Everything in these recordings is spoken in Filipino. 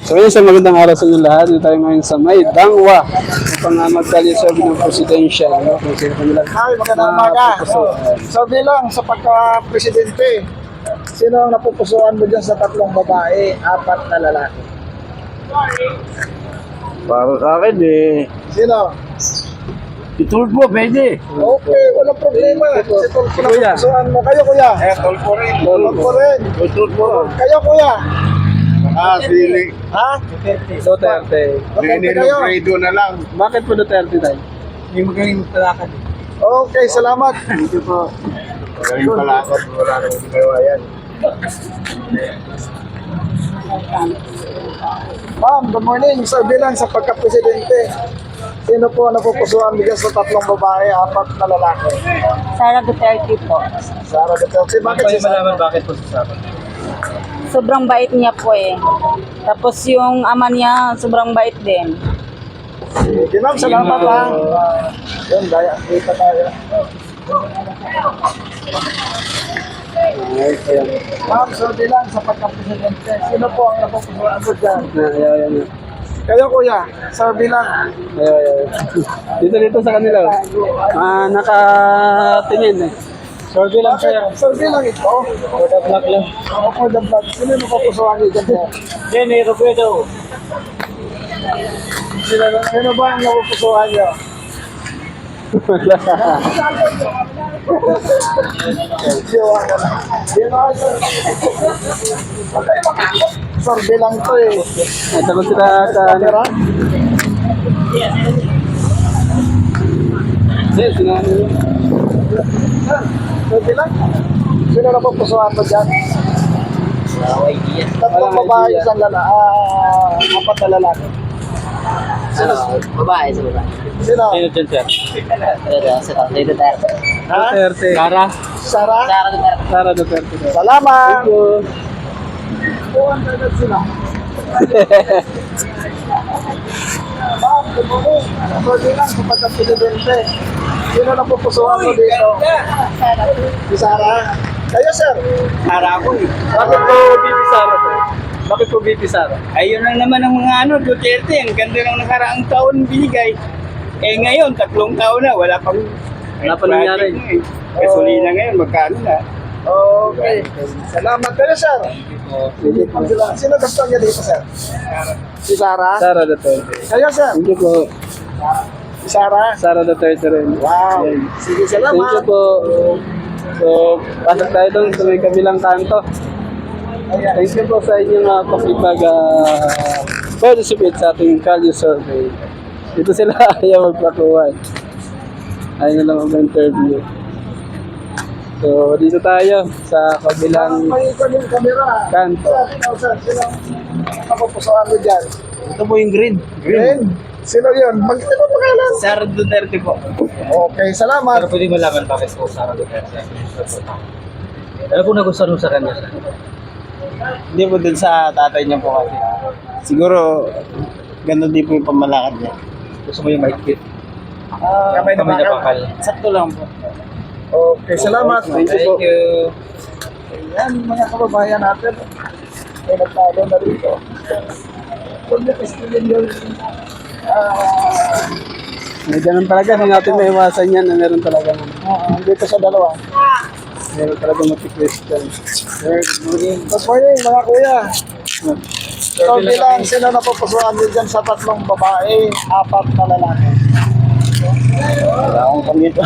So yun, sa magandang araw sa inyo lahat. Dito tayo ngayon sa may Dangwa upang magkalisabi ng presidential. No? Kung sino kanilang Hi, magandang umaga. So bilang sa pagka-presidente, sino ang napupusuan mo dyan sa tatlong babae, apat na lalaki? Para sa akin Sino? itulpo pwede. Okay, walang problema. Si Tulfo napupusuan mo. Kayo, kuya? Tulpo rin. Tulfo rin. Tulpo. Kayo, kuya? Sili. Ha? Duterte. Duterte kayo? Fredo na lang. Bakit po Duterte tayo? Hindi magaling talakad. Okay, salamat. Thank you po. Magaling talakad. Wala nang ginawa yan. Ma'am, good morning. So bilang sa pagka-presidente, sino po ang napupusuan mo dyan sa tatlong babae, apat na lalaki? Sara Duterte po. Sara Duterte. Bakit si Sara? bakit po si Sara? Sobrang bait niya po eh. Tapos yung ama niya, sobrang bait din. Sige, ma'am, salamat ha. Yun, daya. Kita tayo. Ma'am, so bilang sa pagka-presidente, sino po ang napupusuan mo dyan? Ayan. Kayo, kuya, sa bilang. Dito sa kanila. Nakatingin eh. Sorry lang Bakit? siya. So bilang ito. For the black lang. Ako po the vlog. Sino yung napupusuan niyo dyan? Jenny Robredo. Sino ba ang napupusuan niyo? Siwa ka na. Sino? Sir, bilang to eh. Ito ko sila sa... Camera? Yes, sinabi. Sir, bilang? Sino napupusuan mo dyan? Tatlong babae, isang apat na lalaki. Babae sa babae. Sino? Sino dyan, sir? Pero sa tatay Duterte. Ha? Duterte. Sara. Sara? Sara Duterte. Sara Duterte. Salamat! Thank you. 200 sila. Ma'am, good morning. Pwede lang sa pagka-presidente. Sino na pupusuan mo dito? Si Sara. Kayo, sir. Para ako eh. Bakit po BP Sara, sir? Bakit po BP Sara? Ayun lang naman ang mga Duterte. Ang ganda ng nakaraang taon binigay. Ngayon, 3 taon na. Wala pang nangyari. Gasolina ngayon, magkano na? Okay. Salamat kayo, sir. Sino gusto niya dito, sir? Si Sara. Sara Duterte. Kayo, sir. Thank you po. Si Sara. Sara Duterte rin. Wow. Ayan. Sige, Thank you salamat. po. So, pasok tayo doon sa may kabilang kanto. Thank you po sa inyong participate sa ating Kalye Survey. Dito sila ayaw magpakuha. Ayaw na lang mag-interview. So, dito tayo sa kabilang May kaming kamera. kanto. Sir, sino napupusuan mo dyan? Ito po yung green. Green. Sino yun? Magkita mo pangalan. Sara Duterte po. Okay, salamat. Pero pwede malaman bakit po Sara Duterte. Ano po nagustuhan mo sa kanya? Hindi po dun sa tatay niya po kasi. Siguro, ganun din po yung pamalakad niya. Gusto mo yung maikit? Kamay na Kamay na bakal. bakal. Sakto lang po. Okay, salamat. Thank you po. Yan, mga kababayan natin. May nagtalo na rito. Kung na-estilin yun, May ganun talaga. Hindi natin maiwasan yan na meron talaga. dito sa dalawa. Meron talaga mati-question. Good morning, mga kuya. So, bilang sino napupusuan niyo dyan sa tatlong babae, apat na lalaki? Wala akong pangito.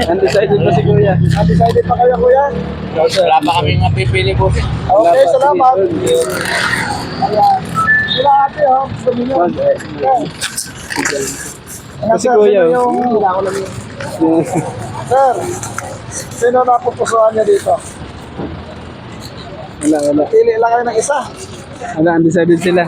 Undecided pa si Kuya. Undecided pa kayo, kuya? Wala pa kami napipili po. Okay, salamat. Ayan. Sila ate, oh. Gusto niyo? Okay. Kasi kuya, Sino yung... Sir, sino napupusuan niyo dito? wala. Pili lang kayo ng isa. Undecided sila.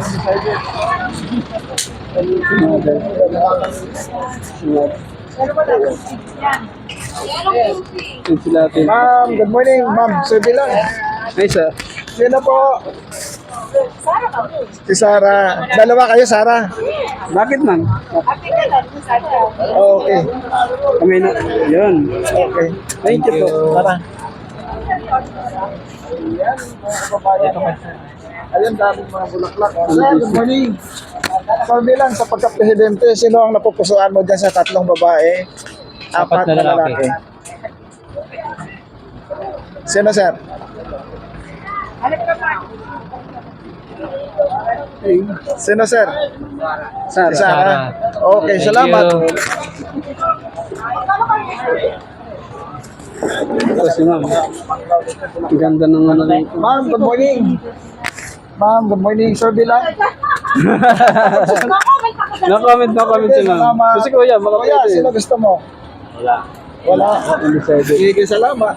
Sila atin. Ma'am, good morning, ma'am. Sir Bilang. Ay, sir. Sino po? Si Sara. Dalawa kayo, Sara. Bakit, ma'am? Okay. Kami na. Yun. Okay. Thank you po. Tara. Ayan, mga kababayan. Ayan, daming mga bulaklak. Oh. Sir, good morning. Sabi lang, sa pagka-presidente, sino ang napupusuan mo dyan sa 3 babae, 4 na lalaki? Sino, sir? Sino, sir? Si Sarah. Okay, salamat. Ito si ma'am. Ang ganda ng ano nito. Ma'am, good morning. Ma'am, good morning. Sir Bilang. No-comment si ma'am. Salamat. Kasi kuya, baka Kuya, pwede. sino gusto mo? Wala. Undecided. Sige, salamat.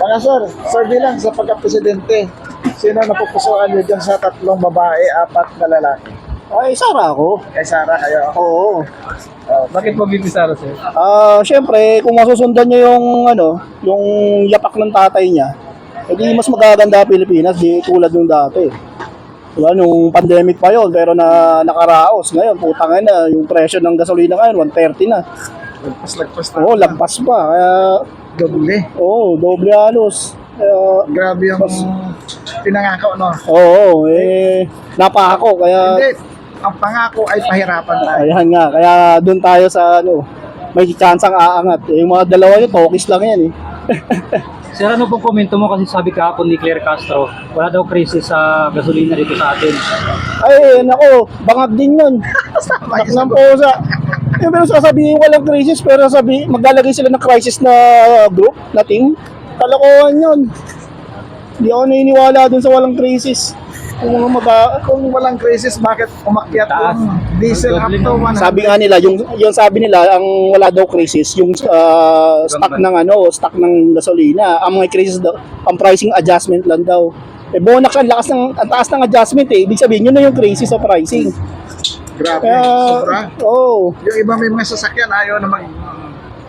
Mga sir, Sir Bilang, sa pagka-presidente, sino napupusuan niyo dyan sa 3 babae, 4 na lalaki? Ay, Sara ako. Kay Sarah, kayo. Oo. Bakit po BP Sara, sir? Siyempre, kung masusundan niya yung yapak ng tatay niya, edi mas magaganda Pilipinas, di tulad nung dati. Diba, nung pandemic pa yon pero nakaraos. Ngayon, putang na, yung presyo ng gasolina ngayon, 130 na. Lagpas na. Oo, lagpas pa. Kaya, Doble. doble halos. Kaya, Grabe yung pinangako, no? oo, napako. Kaya, Hindi, ang pangako ay pahirapan tayo. ayan nga, kaya doon tayo sa may chance ang aangat. Yung mga dalawa yun, tokis lang yan eh. Sir, ano pong komento mo kasi sabi kahapon ni Claire Castro, wala daw krisis sa gasolina dito sa atin. Ay, nako, bangag din yun. Nak ng pusa. Pero sasabihin walang crisis, pero maglalagay sila ng crisis na group, na team. Kalokohan yun. Hindi ako naniniwala dun sa walang crisis. Kung walang crisis, bakit umakyat yung diesel up to 100? Sabi nga nila, yung sabi nila, ang wala daw crisis, yung stock ng gasolina. Ang mga crisis daw, ang pricing adjustment lang daw. Bonax ang taas ng adjustment eh. Ibig sabihin, yun na yung crisis sa pricing. Grabe, Kaya, sobra. oo. Yung iba may mga sasakyan, ayaw na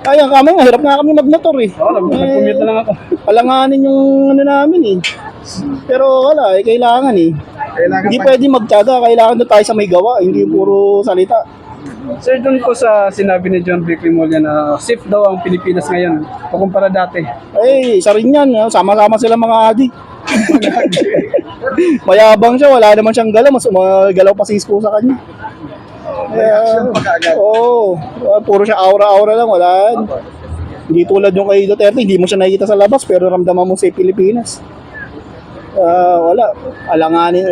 Kaya kami, hirap nga kami mag-motor eh. Nag-commute na lang ako. Alanganin yung namin eh. Pero wala, kailangan eh. Kailangan Hindi pa- pwede magtyaga, kailangan doon tayo sa may gawa, hindi puro salita. Sir, doon po sa sinabi ni John Vic Rimulya na safe daw ang Pilipinas ngayon kumpara dati. Ay, isa rin yan, sama-sama sila mga adi. Mayabang siya, wala naman siyang galaw, mas galaw pa si Isko sa kanya. reaction pa kaagad. Oo, puro siya aura-aura lang, wala. Hindi tulad yung kay Duterte, hindi mo siya nakikita sa labas, pero ramdaman mo sa Pilipinas. Wala, alanganin.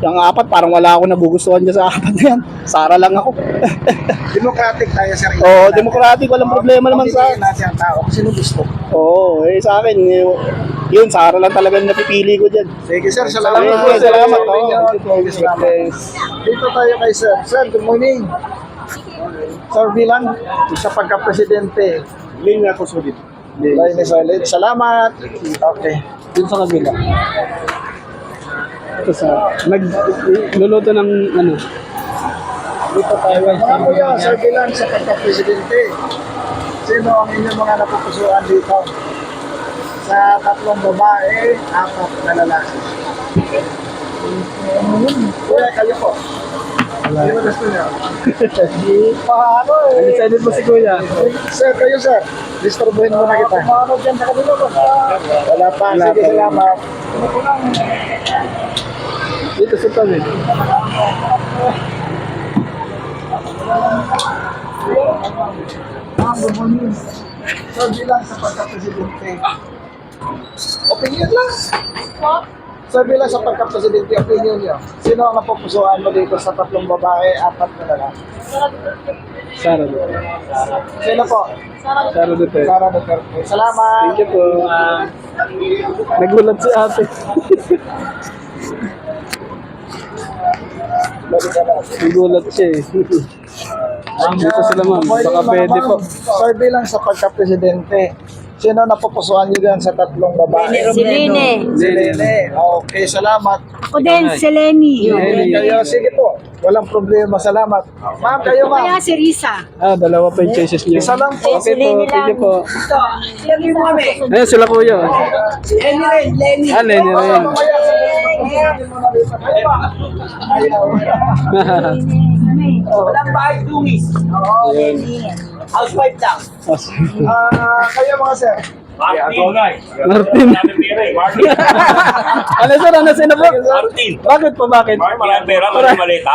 Yung 4, parang wala ako nagugustuhan dyan sa 4 na yan. Sara lang ako. Democratic tayo, sir. Oo, democratic, walang problema naman sa akin. Natin ang tao kung sino gusto. Oo, sa akin, yun, Sara lang talaga yung napipili ko dyan. Sige, sir. Salamat. Sige, salamat. Dito tayo kay sir. Sir, good morning. Sir Bilang, sa pagka-presidente. Linya ko sulit. Line is solid. Salamat. Okay. Doon sa kabila. Ito sa, nagluluto ng ano. Dito tayo guys. Mga kuya, Sir Bilang, sa pagka-presidente. Sino ang inyong mga napupusuan dito? Sa 3 babae, 4 na lalaki. Kuya, kayo po. Sino gusto niyo? Paano eh? Undecided po si Kuya. Sir, kayo sir. Disturbuhin mo na kita. Paano dyan sa kanila ba? Wala pa. Sige, salamat. Dito sa tabi. Sir, bilang sa pagka-presidente. Opinion lang. Sir, bilang sa pagka-presidente, opinion niyo. Sino ang napupusuan mo dito sa 3 babae, 4 na lalaki? Sara Duterte. Sino po? Sara Duterte. Sara Duterte. Salamat. Thank you po. Nagulat si ate. Nagulat siya eh. Dito sila ma'am. Baka pwede po. Sir, bilang sa pagka-presidente, sino napupusuan niyo dyan sa 3 babae? Si Lene. Si Lene. Okay, salamat. O din, si Lenny. Kayo, sige po. Walang problema. Salamat. Ma'am, kayo ma'am. si Risa. Dalawa pa yung choices niyo. Isa lang po. Okay po, thank you po. Lenny mo kami. Ayun sila kuya. Lenny. Lenny rin. Walang bahay dungis. Ayun. Housewife lang. Kayo mga sir, Martin. Ano sir, ano sinabot? Martin. Bakit po, bakit? Maraming pera, maraming malita.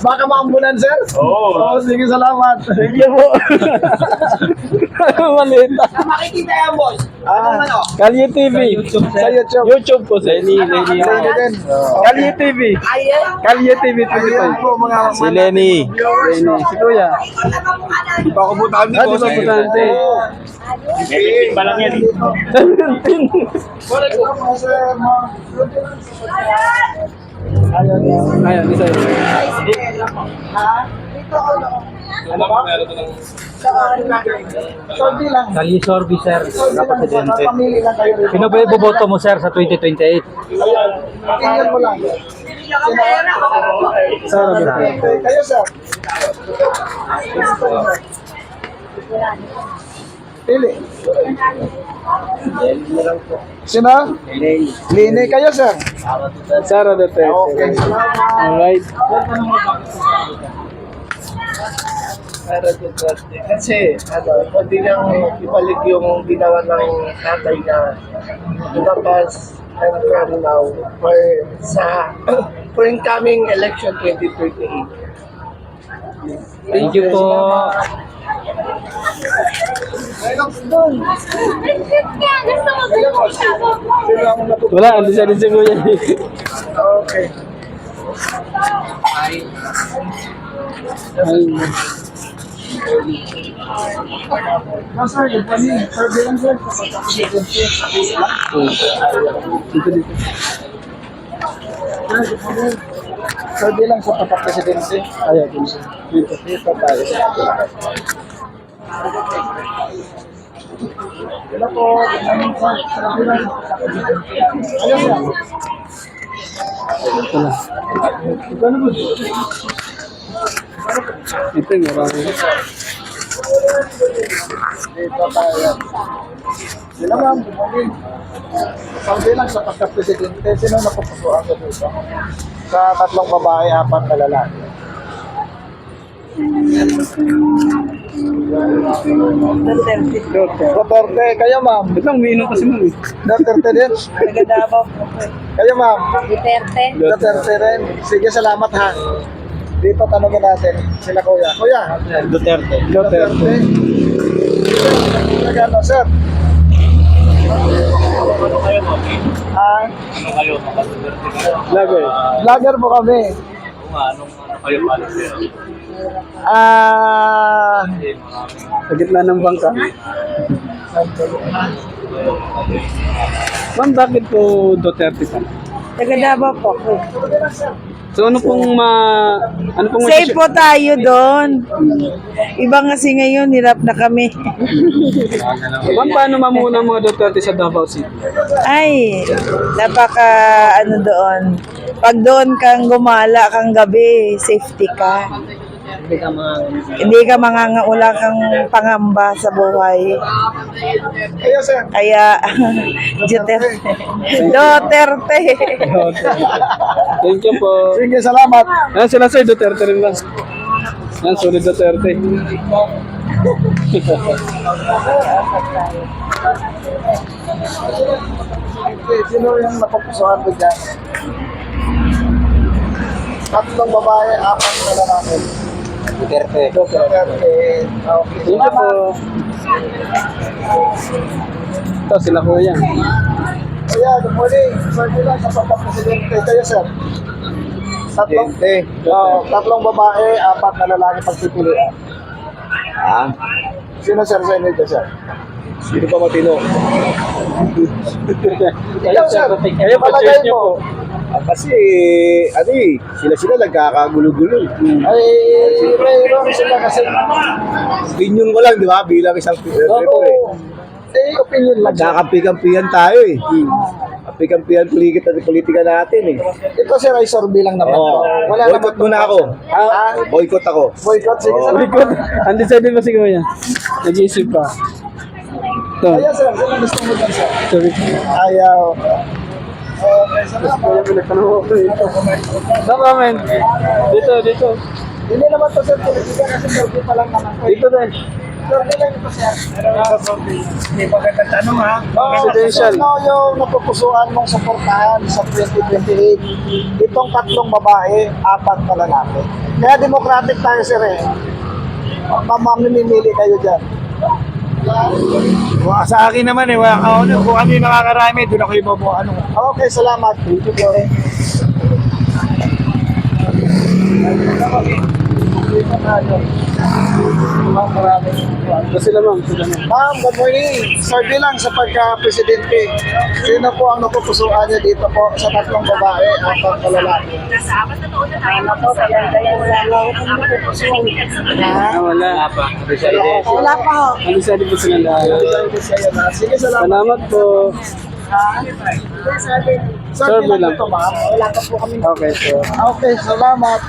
Baka maambulan, sir? Oo. Oo, sige, salamat. Thank you po. Malita. Makikita yan, boss. Ano? Kalye TV. Sa YouTube. YouTube po, sir. Lenny din. Kalye TV. Kalye TV Ayan 25. po, mga Si Lenny. Lenny. Si Kuya. Di pa ako butahan ni Ah, di boss. ba putante? May pa lang yan. Ayan, isa yun. Sordi lang. Kalye Sorbi, sir, na presidente. Pamili lang kayo rito. Sino ba iboboto mo, sir, sa 2028? Tingnan mo lang. Sarap na. Kayo, sir. Pili. Sino? Lini kayo, sir. Sara Duterte. Okay. Alright. Kasi, pwede niyang ibalik yung ginawa ng tatay na lumabas and from now for incoming election 2028. Thank you po. Wala, ando siya rin si Kuya. Okay. Ay. Sir, yung pani, sir, bilang sir. Dito, dito. Sir, bilang sa pagka-presidente. Ayan, dito. Dito. Dito tayo. Hello po. Sir, bilang sa pagka-presidente. Ayun sir. Ito na. Ito yung marami. Dito tayo. Sila ma'am, bumagin. Sir, bilang sa pagka-presidente, sino napupusuan ko dito? Sa tatlong babae, apat na lalaki. Duterte, kayo ma'am. Ito lang, umiinom kasi mo. Duterte din. Kayo ma'am. Duterte. Duterte rin. Sige, salamat ha. Dito tanongin natin sila kuya. Kuya. Duterte. Duterte. Ano, sir? Ano kayo, Mami? Ah, Ano kayo, mga Duterte kayo? Lagoy. vlogger po kami. Kung ano kayo, policy? Ah, Sa gitna ng bangka. Ma'am, bakit po Duterte ka? Taga Davao po. So ano pong ano pong Safe po tayo doon. Iba kasi ngayon, hirap na kami. Ma'am, paano mamuna mga Duterte sa Davao City? Ay, napaka ano doon. Pag doon kang gumala kang gabi, safety ka. Hindi ka wala kang pangamba sa buhay. kayo sir. Kaya, Duterte. Duterte. Thank you po. Sige, salamat. Ayan sila sir, Duterte rin lang. Ayan, solid Duterte. Sino yung napupusuan ko dyan? Tatlong babae, apat na lalaki. Duterte. Duterte. Okay. Thank you po. Ito sila kuya. Kaya, good morning. Sir, bilang sa pagka-presidente. Kayo, sir. Tatlong babae, apat na lalaki pagpipilian. Ah, Sino, sir, sa inyo dyan, sir? sino pa matino? Ikaw, sir. Kayo po, Palagay choice niyo mo. po. Kasi, ano sila nagkakagulo-gulo. Ay, mayroon sila kasi. Opinion ko lang, di ba? Bilang isang referee. Eh, opinion lang. sir. Nagkakampi-kampihan tayo eh. Kampi-kampihan politika natin eh. Ito, sir, ay survey lang naman. Oo. Wala Boycott naman. muna ako. Ah, Boycott ako. boycott. Sige, Oo. sir. Likod. Undecided pa si kuya. Nag-iisip pa. Ito. Kaya, sir, sino gusto mo dyan, sir? Sorry. Ayaw. Okay, salamat. Kuya, pinagtanong ko ito. No comment. Dito, dito. Hindi naman to, sir, politika kasi survey pa lang naman. Dito din. Survey lang ito, sir. Hindi magandang tanong ha. Presidential. Ano yung napupusuan mong suportahan sa 2028? Itong 3 babae, 4 na lalaki. Kaya democratic tayo, sir eh. Mamimili kayo dyan. Sa akin naman kung ano yung nakakarami, doon ako ibobo. Okay, salamat. Thank you po. Ito sila ma'am. Sila ma'am. Ma'am, good morning. Survey lang sa pagka-presidente. Sino po ang napupusuan niyo dito po sa 3 babae, 4 na lalaki? Wala. Wala pa ho. Ano sabi po sila lahat? Sige, salamat. Salamat po. Survey lang lang. ito, ma'am. Wala pa po kami. Okay po. Okay, salamat.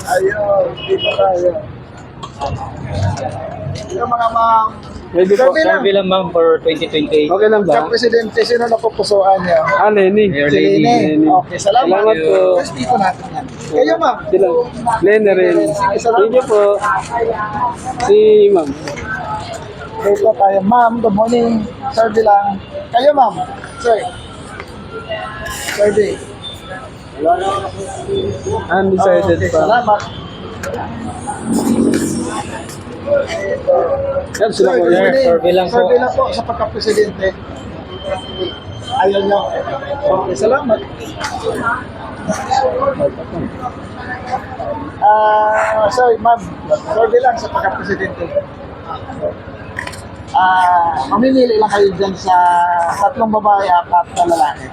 Ayun, dito tayo. Yung mga ma'am, Ready po. survey lang. Survey lang ma'am for 2028. Okay lang Sa ba? presidente, sino napupusuan niyo? Lenny. Si Lene. Okay, salamat. Salamat po. Tapos dito natin yan. Kayo, ma'am. Sila. Lenny rin. Thank you po. Si ma'am. Dito tayo. Ma'am, good morning. Survey lang. Kayo, ma'am. Sir. Survey. Undecided Okay, pa. salamat. Yan sila Sir, po. good morning. survey lang po. Survey lang po sa pagka-presidente. Ayaw niyo. Okay, salamat. Sorry, ma'am. Survey lang sa pagka-presidente. Mamimili lang kayo dyan sa 3 babae, 4 na lalaki.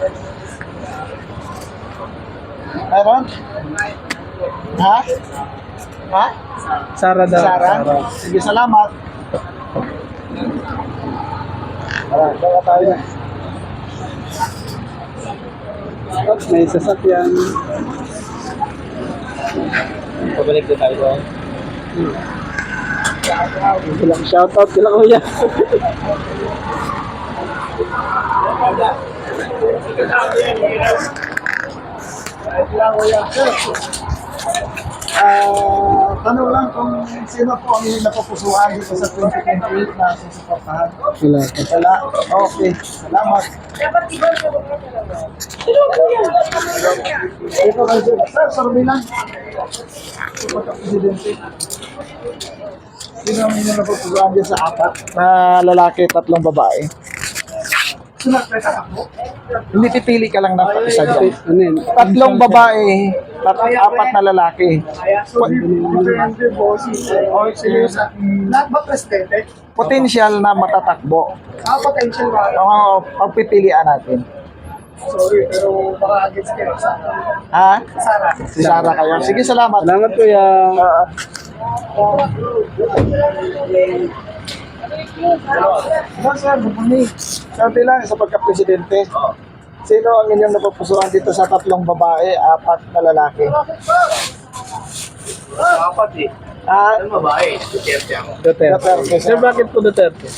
Meron? Ha? Ha? Sara daw. Sara? Sige, salamat. Kaya tayo. Oops, may sasakyan. Pabalik din tayo doon. Shout out kila kuya. Tanong lang kung sino po ang inyong napupusuan dito sa 2028 na susuportahan. Wala. Wala. Okay. Salamat. Dito kayo, sir. Sir, survey lang. Pagka-presidente. Sino ang inyong napupusuan dito sa 4 na lalaki, 3 babae? Hindi pipili ka lang ng isa dyan. Ano yun? 3 babae, 4 na lalaki. Potential na matatakbo. Potential ba? Oo, pagpipilian natin. Sorry, pero baka against kayo. Ha? Sara. Si Sara kayo. Sige, salamat. Salamat kuya. Sir, good morning. Sabi lang sa pagka-presidente. Sino ang inyong napupusuan dito sa 3 babae, 4 na lalaki? Dapat eh. Ano Babae, Duterte ako. Duterte. Sir, bakit po Duterte?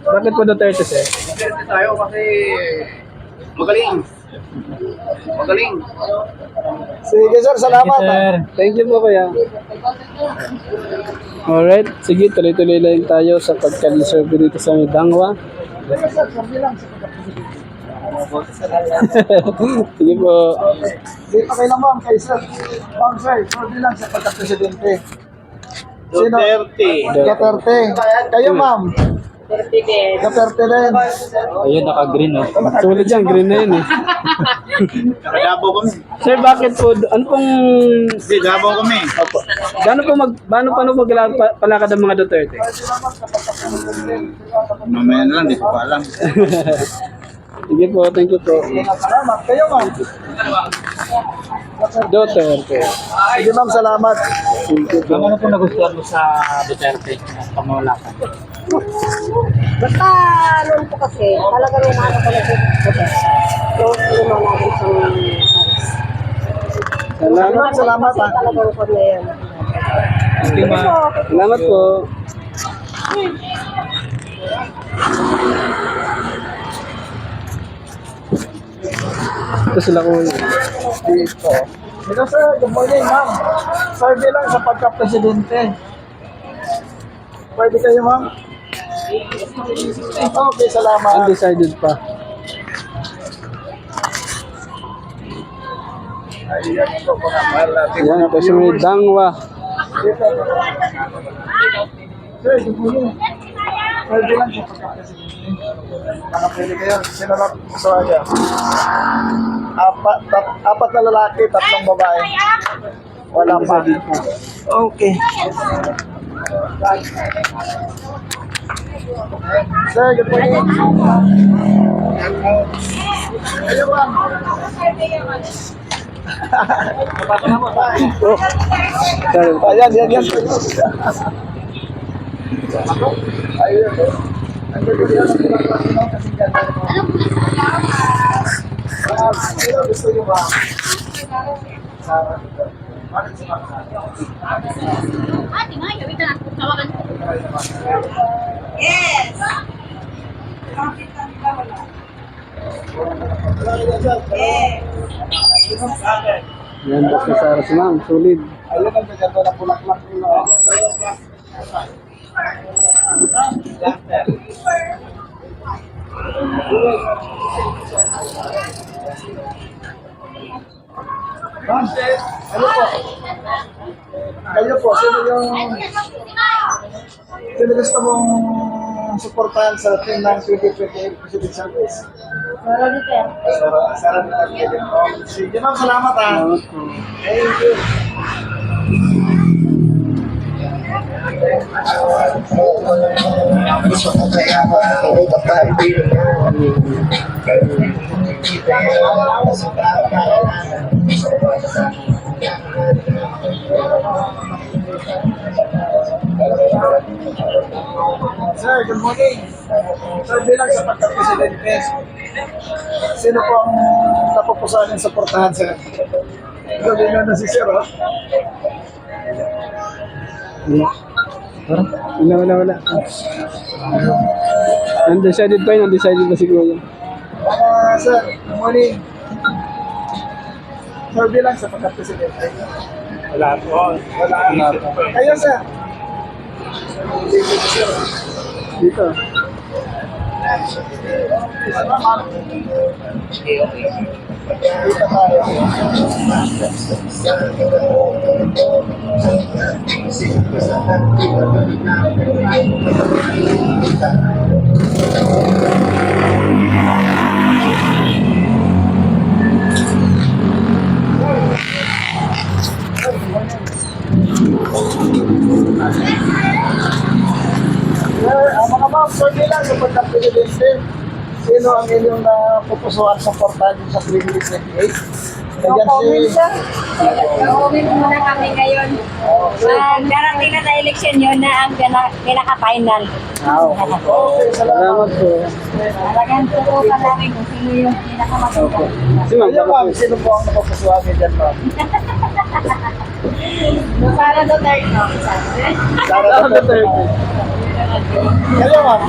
Bakit po Duterte, sir? Duterte tayo kasi magaling. Magaling. Sige sir, salamat. Sir. Thank you po kuya. Alright, sige, tuloy-tuloy lang tayo sa pagka-survey dito sa Midangwa. Sige po. Dito kayo lang ma'am, kay sir. Ma'am sir, sorry lang sa pagka-presidente. Sino? Duterte. Kayo ma'am? Duterte rin. Ayun, naka-green oh. Sulit yan, green na yun eh. Davao kami. Sir, bakit po, ano pong, Hindi, Davao kami. paano magpalakad ang mga Duterte? Mamaya na lang, di ko pa alam. Sige po, thank you po. Salamat. Kayo ma'am? Duterte. Sige ma'am, salamat. Thank you po. Ano po nagustuhan mo sa Duterte? Pamulakan. Basta noon po kasi, talagang umaano ko na po. So, luma natin sa Salamat. Salamat ha. talagang ko na yan. Sige ma. Salamat po. Ito sila ko. Dito. Dito sir, good morning ma'am. Survey lang sa pagka-presidente. Pwede kayo, ma'am? Okay, salamat. Undecided pa. Ayan po mga mahal natin. Yan, kasi may dangwa. Sir, good morning. Pwede lang siya pagkakasin. Ano pwede kayo? Sino na gusto niya? Apat na lalaki, 3 babae. Wala pa. Okay. Sir, good morning. Ayun lang. Ayan. Ayun. Sino gusto nyo ba? Bakit si Ma'am Sara? Yes. Yan, basta Sara si ma'am. Solid. Ayun ang ganda na pulaklak nila. Ma'am, ano po? Kayo po, sino gusto mong suportahan sa team ng 2028 President Service? Sara Duterte. Sige ma'am, salamat ha. Thank you. Sir, good morning. Sir, bilang sa pagka-presidente, sino po ang napupusahan ng suportahan, sir? Gawin na si sir, ha? Wala. Undecided pa yun, undecided pa siguro. Sir, good morning. Sir, bilang sa pagka-presidente. Wala po. Kayo, sir. Dito. Dito tayo. Mga ma'am, sir, bilang sa pagka-presidente, sino ang inyong napupusuan sa portal sa 2028? Nandiyan Comment muna kami ngayon. Darating na sa election yun na ang pinaka-final. Okay, salamat. Salamat po. Talagang tutukan namin kung sino yung pinakamaganda. Si ma'am, Kayo, ma'am, sino po ang napupusuan niyo dyan, ma'am? Para Duterte. Sara Duterte. Kayo, ma'am?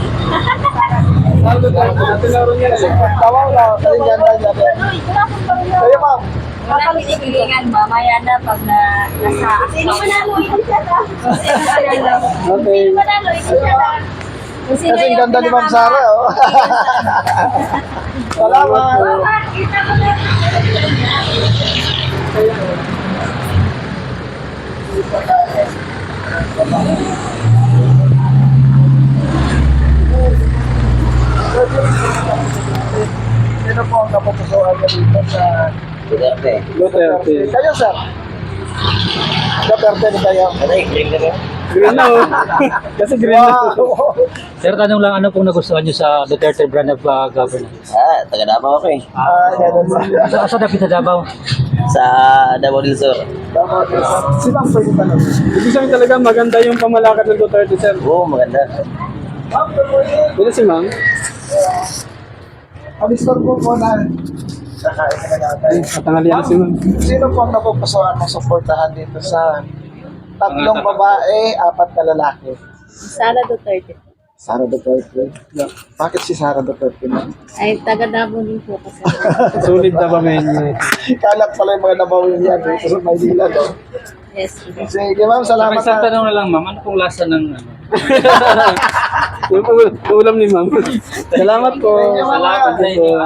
Sara Duterte. Tinaro niya na. Tawaw lang. Kayo, ma'am? Wala kami ikilingan mamaya na pag nasa... Sino manalo? Ikaw siya ta. Sino manalo? Okay. Sino manalo? Ikaw siya ta. Kung sino Kasi yung ganda ni Ma'am Sara, oh. Salamat. Kita mo na. Sino po ang napupusuan niyo dito sa Duterte. Duterte. Kayo, sir? Duterte na kayo. Green na oh. Kasi green na. Wow. Sir, tanong lang, ano pong nagustuhan nyo sa Duterte brand of governance? Taga Davao ako eh. Ganun ba? Sa dapit sa Davao? Sa Davao del Sur. Sino ang pwede tanong? Ibig sabihin talaga maganda yung pamalakad ng Duterte, sir. Oo, maganda. Dito si ma'am. Alistor po po na. Kakain na natin. Katangalian si ma'am. Sino po ang napupusuan ng suportahan dito sa 3 babae, 4 na lalaki? Sara Duterte. Sara Duterte. Bakit si Sara Duterte na? Ay, taga-Davao din po kasi. Solid na ba men? Kalat pala yung mga nabawin niya dito sa Maynila. No? Yes. Sige ma'am, salamat. Isang tanong na lang, ma'am, ano pong lasa ng Yung ulam ni ma'am. Salamat po. Salamat sa inyo.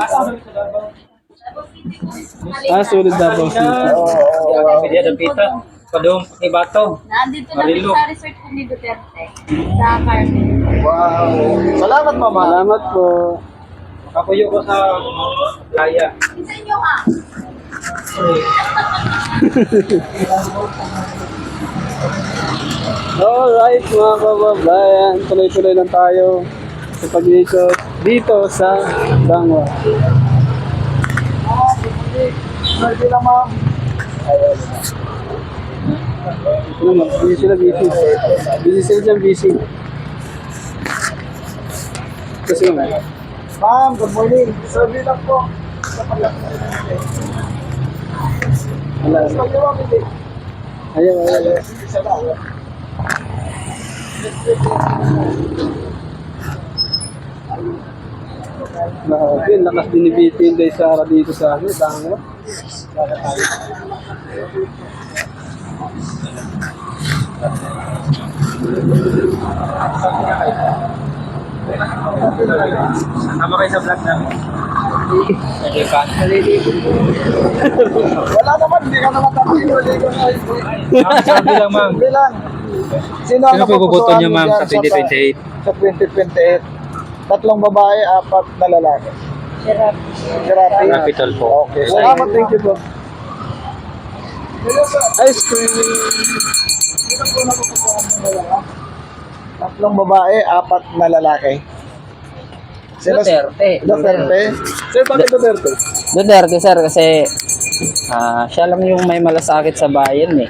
Sulit Davao City. Pwede na pita. Padong ibato. Nandito na Marilo. sa resort po ni Duterte. Sa Carmen. Wow. Salamat, mama. Salamat po. Kapuyo ko sa playa. Pinsan nyo ka. Alright mga kababayan, tuloy-tuloy lang tayo sa pag-ikot dito sa Bangwa. Pwede lang, ma'am. Busy sila, busy. Busy sila dyan, busy. Kasi Ma'am, good morning. Survey lang po. Sa pagkakasin. wala. Survey lang, hindi. Ayaw. Isa lang. Grabe, lakas binibitin dahil Sara dito sa amin, Bangwa. Tama kayo sa vlog namin. Wala naman, hindi ka naman tapos ligo na. Sabi lang ma'am. Hindi lang. Sino ang Sino po iboboto napupusuan niyo, ma'am, dyan sa 2028? Sa 2028. 3 babae, 4 na lalaki. Sirapi. Capital po. Okay. Salamat, thank you po. Ice cream. Sino po napupusuan ng dalawa? 3 babae, 4 na lalaki. Duterte. Duterte. Sir, bakit Duterte? Duterte, sir, kasi siya lang yung may malasakit sa bayan eh.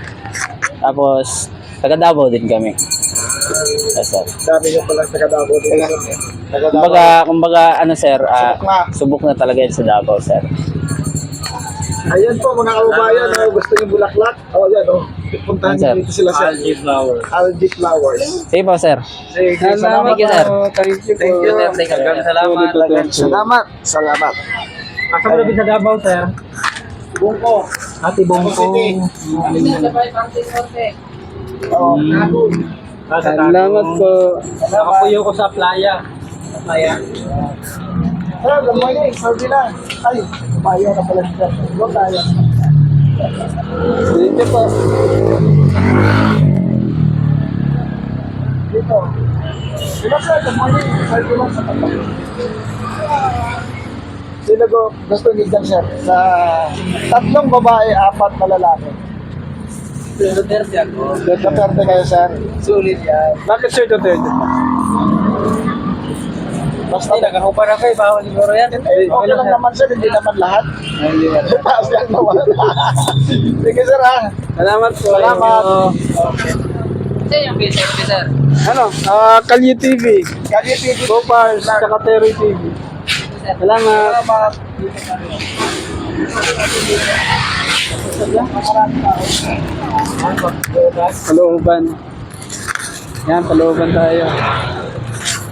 Tapos, taga Davao din kami. Yes, sir. Dami nyo palang taga-Davao din. Kumbaga, ano sir, subok na talaga yun sa Davao, sir. Ayan po mga kababayan, gusto niyo bulaklak? Yan puntahan Sir. niyo dito sila sa Algae Flowers. Sige po, sir. Sige, Thank you, sir. Thank you po. Thank you. Salamat. Salamat. Asa mo sa Davao, sir? Bungko. Ate Bongko. Salamat po. Kapuyo ko sa playa. Sir, good morning. Sorry lang. Ay, bayo na pala siya. Go tayo. Thank you po. Dito. Sino sir, good morning. Sorry lang sa pagkakas. Sino gusto niyo dyan, sir? Sa 3 babae, 4 na lalaki. Duterte ako. Duterte kayo, sir. Sulit yan. Bakit Sir Duterte? Basta Nakakumpara kayo, bawal siguro yan. okay lang naman, sir. Hindi naman lahat. Hindi na. Taas lang naman. Sige, sir, ha. Salamat po. Salamat. Sir, yung BTV, sir. Ano? Kalye TV. Kaya TV. Gopars, saka Terry TV. Salamat. Palooban. Yan, palooban tayo.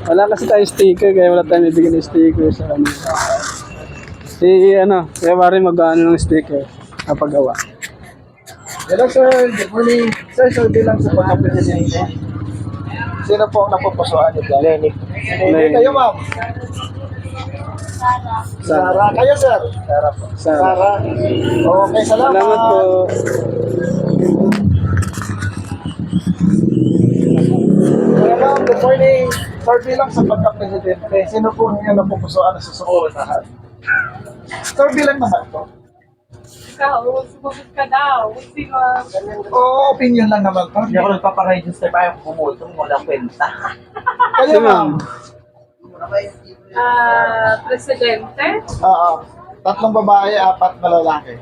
Wala kasi tayo sticker, kaya wala tayong ibigay ng sticker sa kanila. Kaya pare mag-ano ng sticker, napagawa. Hello, sir. Good morning. Sir, sorry lang sa pagkapresidente. Sino po ang napupusuan niyo dyan? Lenny. Lenny. Kayo, ma'am? Sarah. Kayo, sir? Sarah po. Sarah. Okay, salamat. Salamat po. Hello, good morning. Sorry lang sa pagkapresidente. Sino po ang napupusuan na susuportahan? Sorry lang naman po. Ikaw, sumagot ka daw. Sino? Oo, opinion lang naman po. Hindi ako nagpaparegister pa yung pumutong walang kwenta. Kayo, ma'am? Presidente? Oo. 3 babae, 4 na lalaki.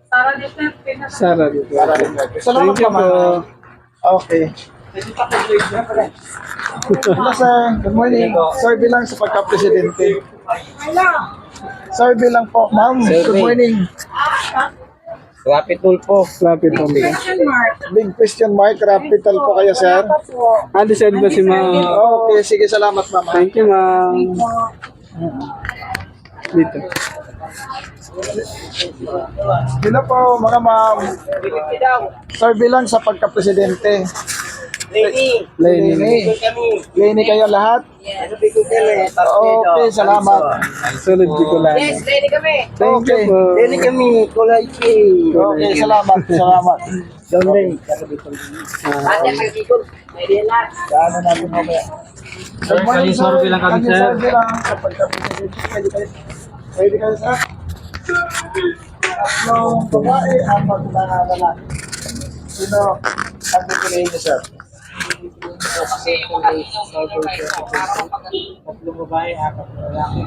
Sara Duterte na. Sarah dito. Salamat, Thank you ma'am. po. Okay. Hello, sir. Good morning. Survey lang sa pagka-presidente. Survey lang po, ma'am. Good morning. Rapid tool po. Lapit po. Big question mark. Capital po kayo, sir. Decide ba si ma'am? Okay, sige. Salamat, ma'am. Thank you, ma'am. Dito. Hello po, mga ma'am. Survey lang sa pagka-presidente. Lenny. Lenny. Lenny kayo lahat? Okay, salamat. Sunod Bicolano. ready kami. Thank you po. Lenny kami, kulay pink. Okay, salamat. Salamat. Ate, pag-ikot. May relax. Gaano natin mamaya. Sir, kali sorbe lang kami, sir. Sorbe lang. Kapag kami pwede kayo. Pwede kayo, sir. Tatlong babae, apat na lalaki. Sino ang pipiliin niyo, sir? Tatlong babae, apat na lalaki.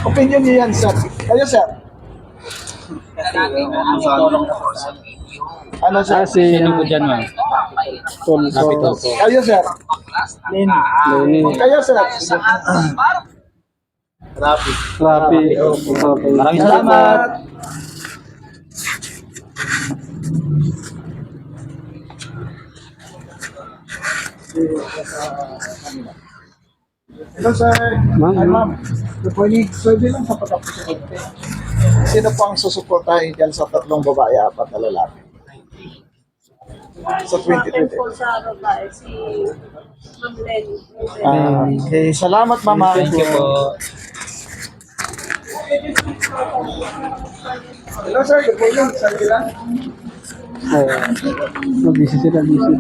Opinion niyo yan, sir. Kayo, sir? Ano, sir? Sino po dyan, ma'am? Tulfo. Kayo, sir? Lenny. Kayo, sir? Rapi. Okay. Maraming salamat. Hello, sir. Ma'am. Hi, ma'am. Good morning. Pwede lang sa pagkapusin. Sino po ang susuportahin dyan sa tatlong babae, apat na lalaki? Sa 2020. Okay, salamat, mama. Thank you po. Hello, sir. Good morning. Sabi lang. Busy sila, busy.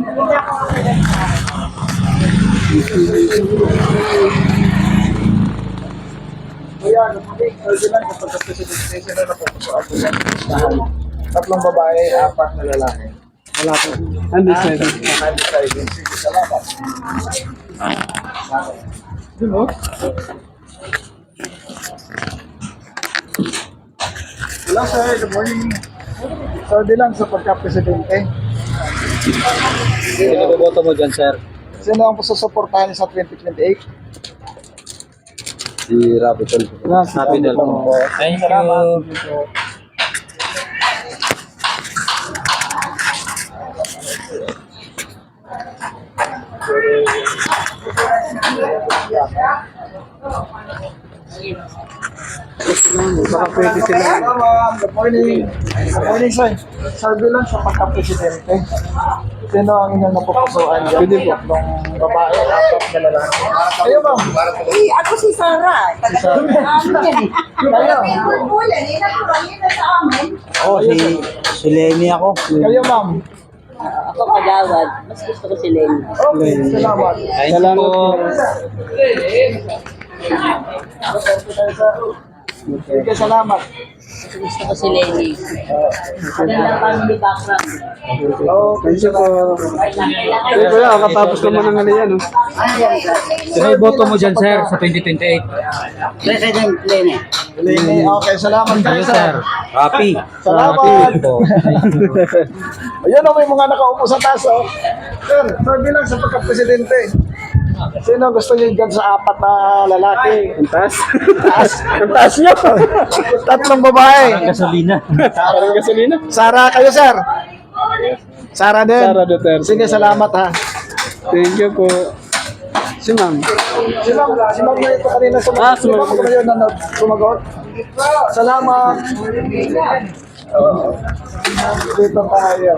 Kuya, good morning. Sabi lang sa pagkapusin. Sino na po sa tatlong babae, apat na lalaki? Wala po. Undecided. Undecided. Sige, salamat. Hello? Hello, sir. Good morning. Sabi lang sa pagka-presidente. Sino po boto mo dyan, sir? Sino ang susuportahan sa 2028? Si Rapi Tulfo. Happy Del. Thank you. Baka pwede sila. Hello, ma'am. Good morning. Good morning, sir. Sabi lang sa pagka-presidente. Sino ang inyong napupusuan dyan? Pwede po. Tatlong babae, apat na lalaki. Kayo, ma'am. Ako si Sarah. Kayo. Oh, si Lenny ako. Kayo, ma'am. Ako kagawad. Mas gusto ko si Lenny. Okay, salamat. Salamat po. Okay, salamat. Gusto ko si Lenny. Maganda family background. Okay, Thank you po. salamat. Eh, kuya, katapos naman ng ano yan, oh. Sino yung boto mo dyan, sir, sa 2028? President Lenny. Lenny, okay, salamat kayo, sir. Happy. Salamat. Ayun, may mga nakaupo sa taas, oh. Sir, sabi lang sa pagka-presidente. Sino gusto niyo dyan sa apat na lalaki? Ang taas. Ang taas niyo. Tatlong babae. Gasolina. Parang gasolina. Sara kayo, sir. Sara din. Sara Duterte. Sige, salamat ha. Thank you po. Si ma'am. Si ma'am na ito kanina sumagot. Si ma'am na yun na sumagot. Salamat. Dito tayo.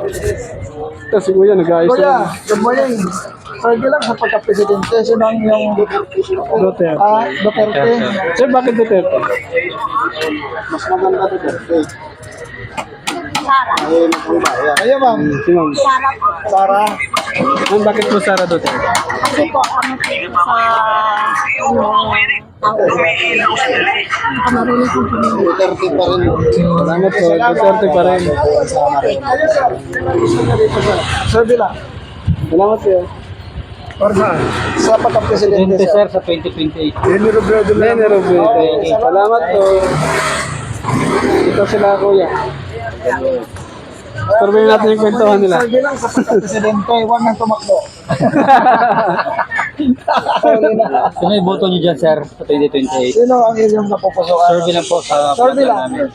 Ito si kuya, nag-ayos Kuya, good morning. Sabi lang sa pagka-presidente, sino ang yung Duterte. Duterte? Sir, bakit Duterte? Mas maganda Duterte. Ayo, ma'am. Si ma'am. Sara. Ma'am, bakit po Sara Duterte? Kasi po, ano Duterte pa rin. Salamat po. Duterte pa rin. Sabi lang. Salamat po. Orhan, sa pagka-presidente, Presidente, sir. sir, sa 2028. Lenny Robredo Lenny Robredo. Salamat po. Ito sila kuya. Turbayin natin yung kwentuhan nila. Sabi lang sa pagka-presidente, huwag nang tumakbo. Sino yung boto niyo dyan, sir, sa 2028? Sino ang inyong napupusuan? Survey lang po sa Survey lang. namin.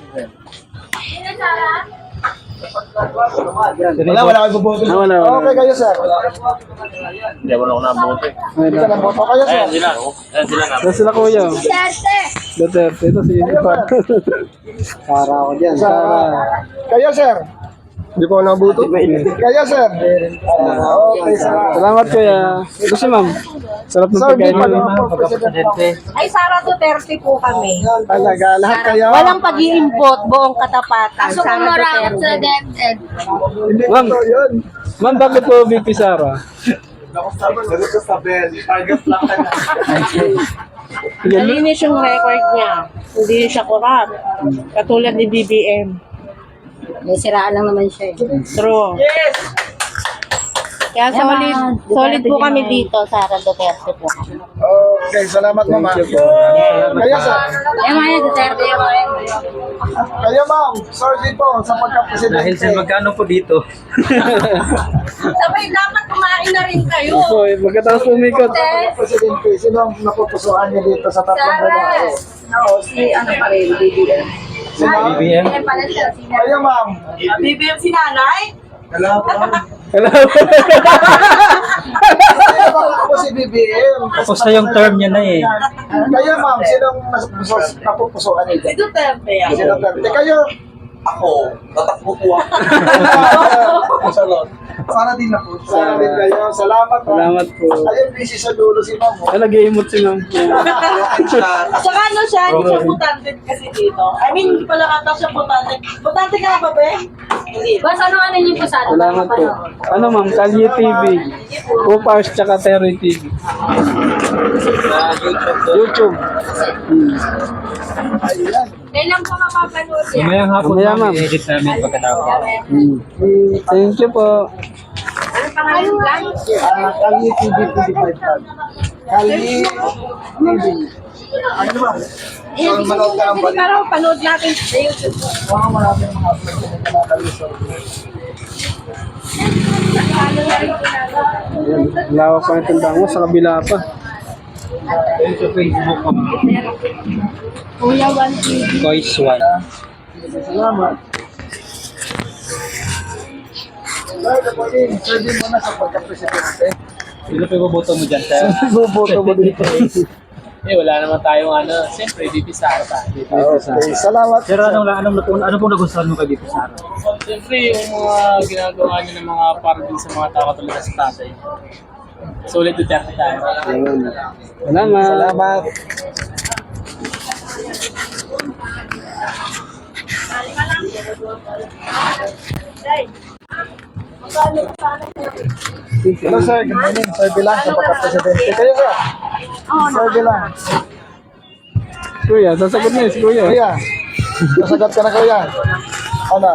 Wala kayo boboto. Ah, wala. Okay kayo, sir. Hindi ako na naboto eh. Hindi ka naboto kayo, sir. Ito sila kuya. Duterte. Ito si Intipan. Sara ako dyan. Sara. Kayo, sir. Hindi po nabuto. Kaya sir. Okay, salamat. Salamat kuya. Ito si ma'am. Sarap ng Sir, di pagkain pa niyo. naman po presidente. Ay, Sara Duterte po kami. Talaga, lahat kayo. Walang pag-iimpot, buong katapatan. Sara Duterte. Hindi Ma'am. po yun. Ma'am, bakit po VP Sara? Malinis yung record niya. Hindi siya corrupt. Katulad ni BBM. May siraan lang naman siya eh. True. Kaya solid po kami dito, Sara Duterte po. Okay, salamat ma'am. Kaya sir. Maya Duterte. Kaya ma'am, sorry po sa pagka-presidente. Dahil sa magkano po dito. Sabay dapat kumain na rin kayo. So, pagkatapos pumikot. Presidente, sino ang napupusuan niyo dito sa tatlong babae? Oo, si ano pa rin, BBM. Sino? BBM. Ay, pala siya, si Kaya ma'am. BBM si nanay? Hello. Kaya ma'am ako si BBM. Tapos na yung term niya na eh. Kaya ma'am, sinong napupusuan niyo? Si Duterte. Si Duterte. Kayo, Ako, tatakbo po ako. sana din na po. Sana din kayo. Salamat ma'am. Salamat po. Ayun, busy sa dulo si ma'am. Ay, nag-i-emote si ma'am. Saka ano siya, hindi siya butante kasi dito. I mean, hindi pala kata siya butante. Butante ka na ba, be? Hindi. Bas, ano niyo po sa Salamat po. Ano ma'am, Kalye TV. Kupars tsaka Terry TV. YouTube. Kailan po mapapanood yan? Mamayang hapon Mamaya, ma'am, ma'am. i-edit namin pagkatapos. Thank you po. Ano pangalan lang? Kali TV 25 Kali TV. Ano ba? Manood ka ng Hindi para panood natin sa YouTube. mga maraming mga presidente na kalisor. Ayan, lawak pa ng tandaan mo, sa kabila pa. Sa Facebook ko. Kuya 1TV. Voice 1. Salamat. Sir, kapatid, sir din mo na sa pagka-presidente. Sino pa iboboto mo dyan, sir? Buboto mo dito. Wala naman tayong ano. Siyempre, BP Sara tayo. Okay, salamat. Sir, ano pong nagustuhan mo kay Dito Sara? Siyempre, yung mga ginagawa niyo ng mga para din sa mga tao katulad sa tatay. Solid Duterte tayo. Salamat. Salamat. Hello sir, good morning. Sir Bilang sa pagka-presidente. Kayo sir? Sir Bilang. Kuya, sasagot na si Kuya. Kuya, nasagot ka na kuya. Ano?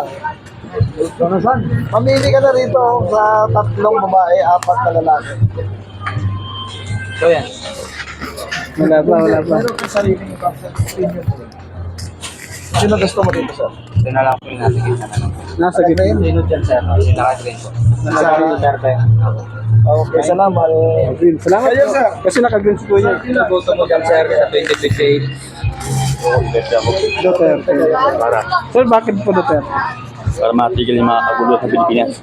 Mamili ka na rito sa tatlong babae, apat na lalaki. Kuya. Wala pa, wala pa. Meron kang sariling opinion. Sino gusto mo dito sir? Ito na lang po yung nasa gitna na. Nasa gitna. Sino dyan, sir? Naka-green po. Sara Duterte. Okay, salamat. Green. Salamat Kayo, po. sir. Kasi naka-green si Kuya. Boto mo dyan, sir, sa 2028. Duterte. Sir, bakit po Duterte? Para matigil yung mga kagulo sa Pilipinas.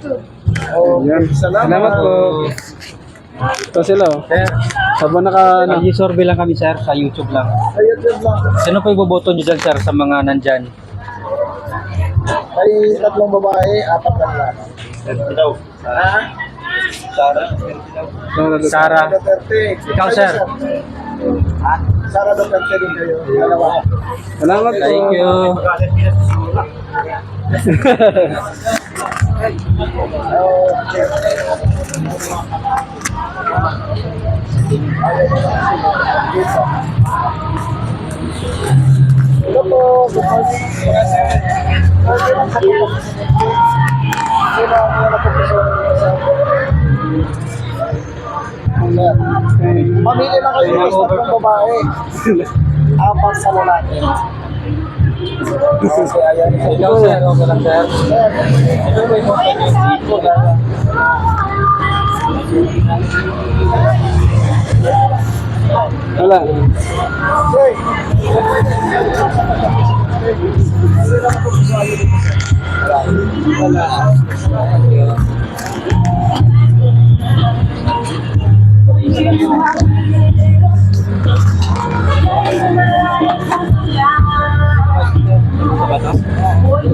Ayan. Salamat po. Ito sila oh. Habang naka... Nag-survey lang kami, sir, sa YouTube lang. Ayun yun lang. Sino pa iboboto nyo dyan, sir, sa mga nandyan? Ay tatlong babae, apat na lalaki. Sara. Duterte. Ikaw, Kayo, sir. Sara Duterte din kayo. Dalawa. Salamat po. Thank you. Ito po, good morning. Okay lang sa mga. Sino ang mga napupusuan sa Pamili na kayo ng tatlong babae. Apat sa lalaki. Okay, ayan. Ikaw, sir. Okay lang, sir. Wala. Okay.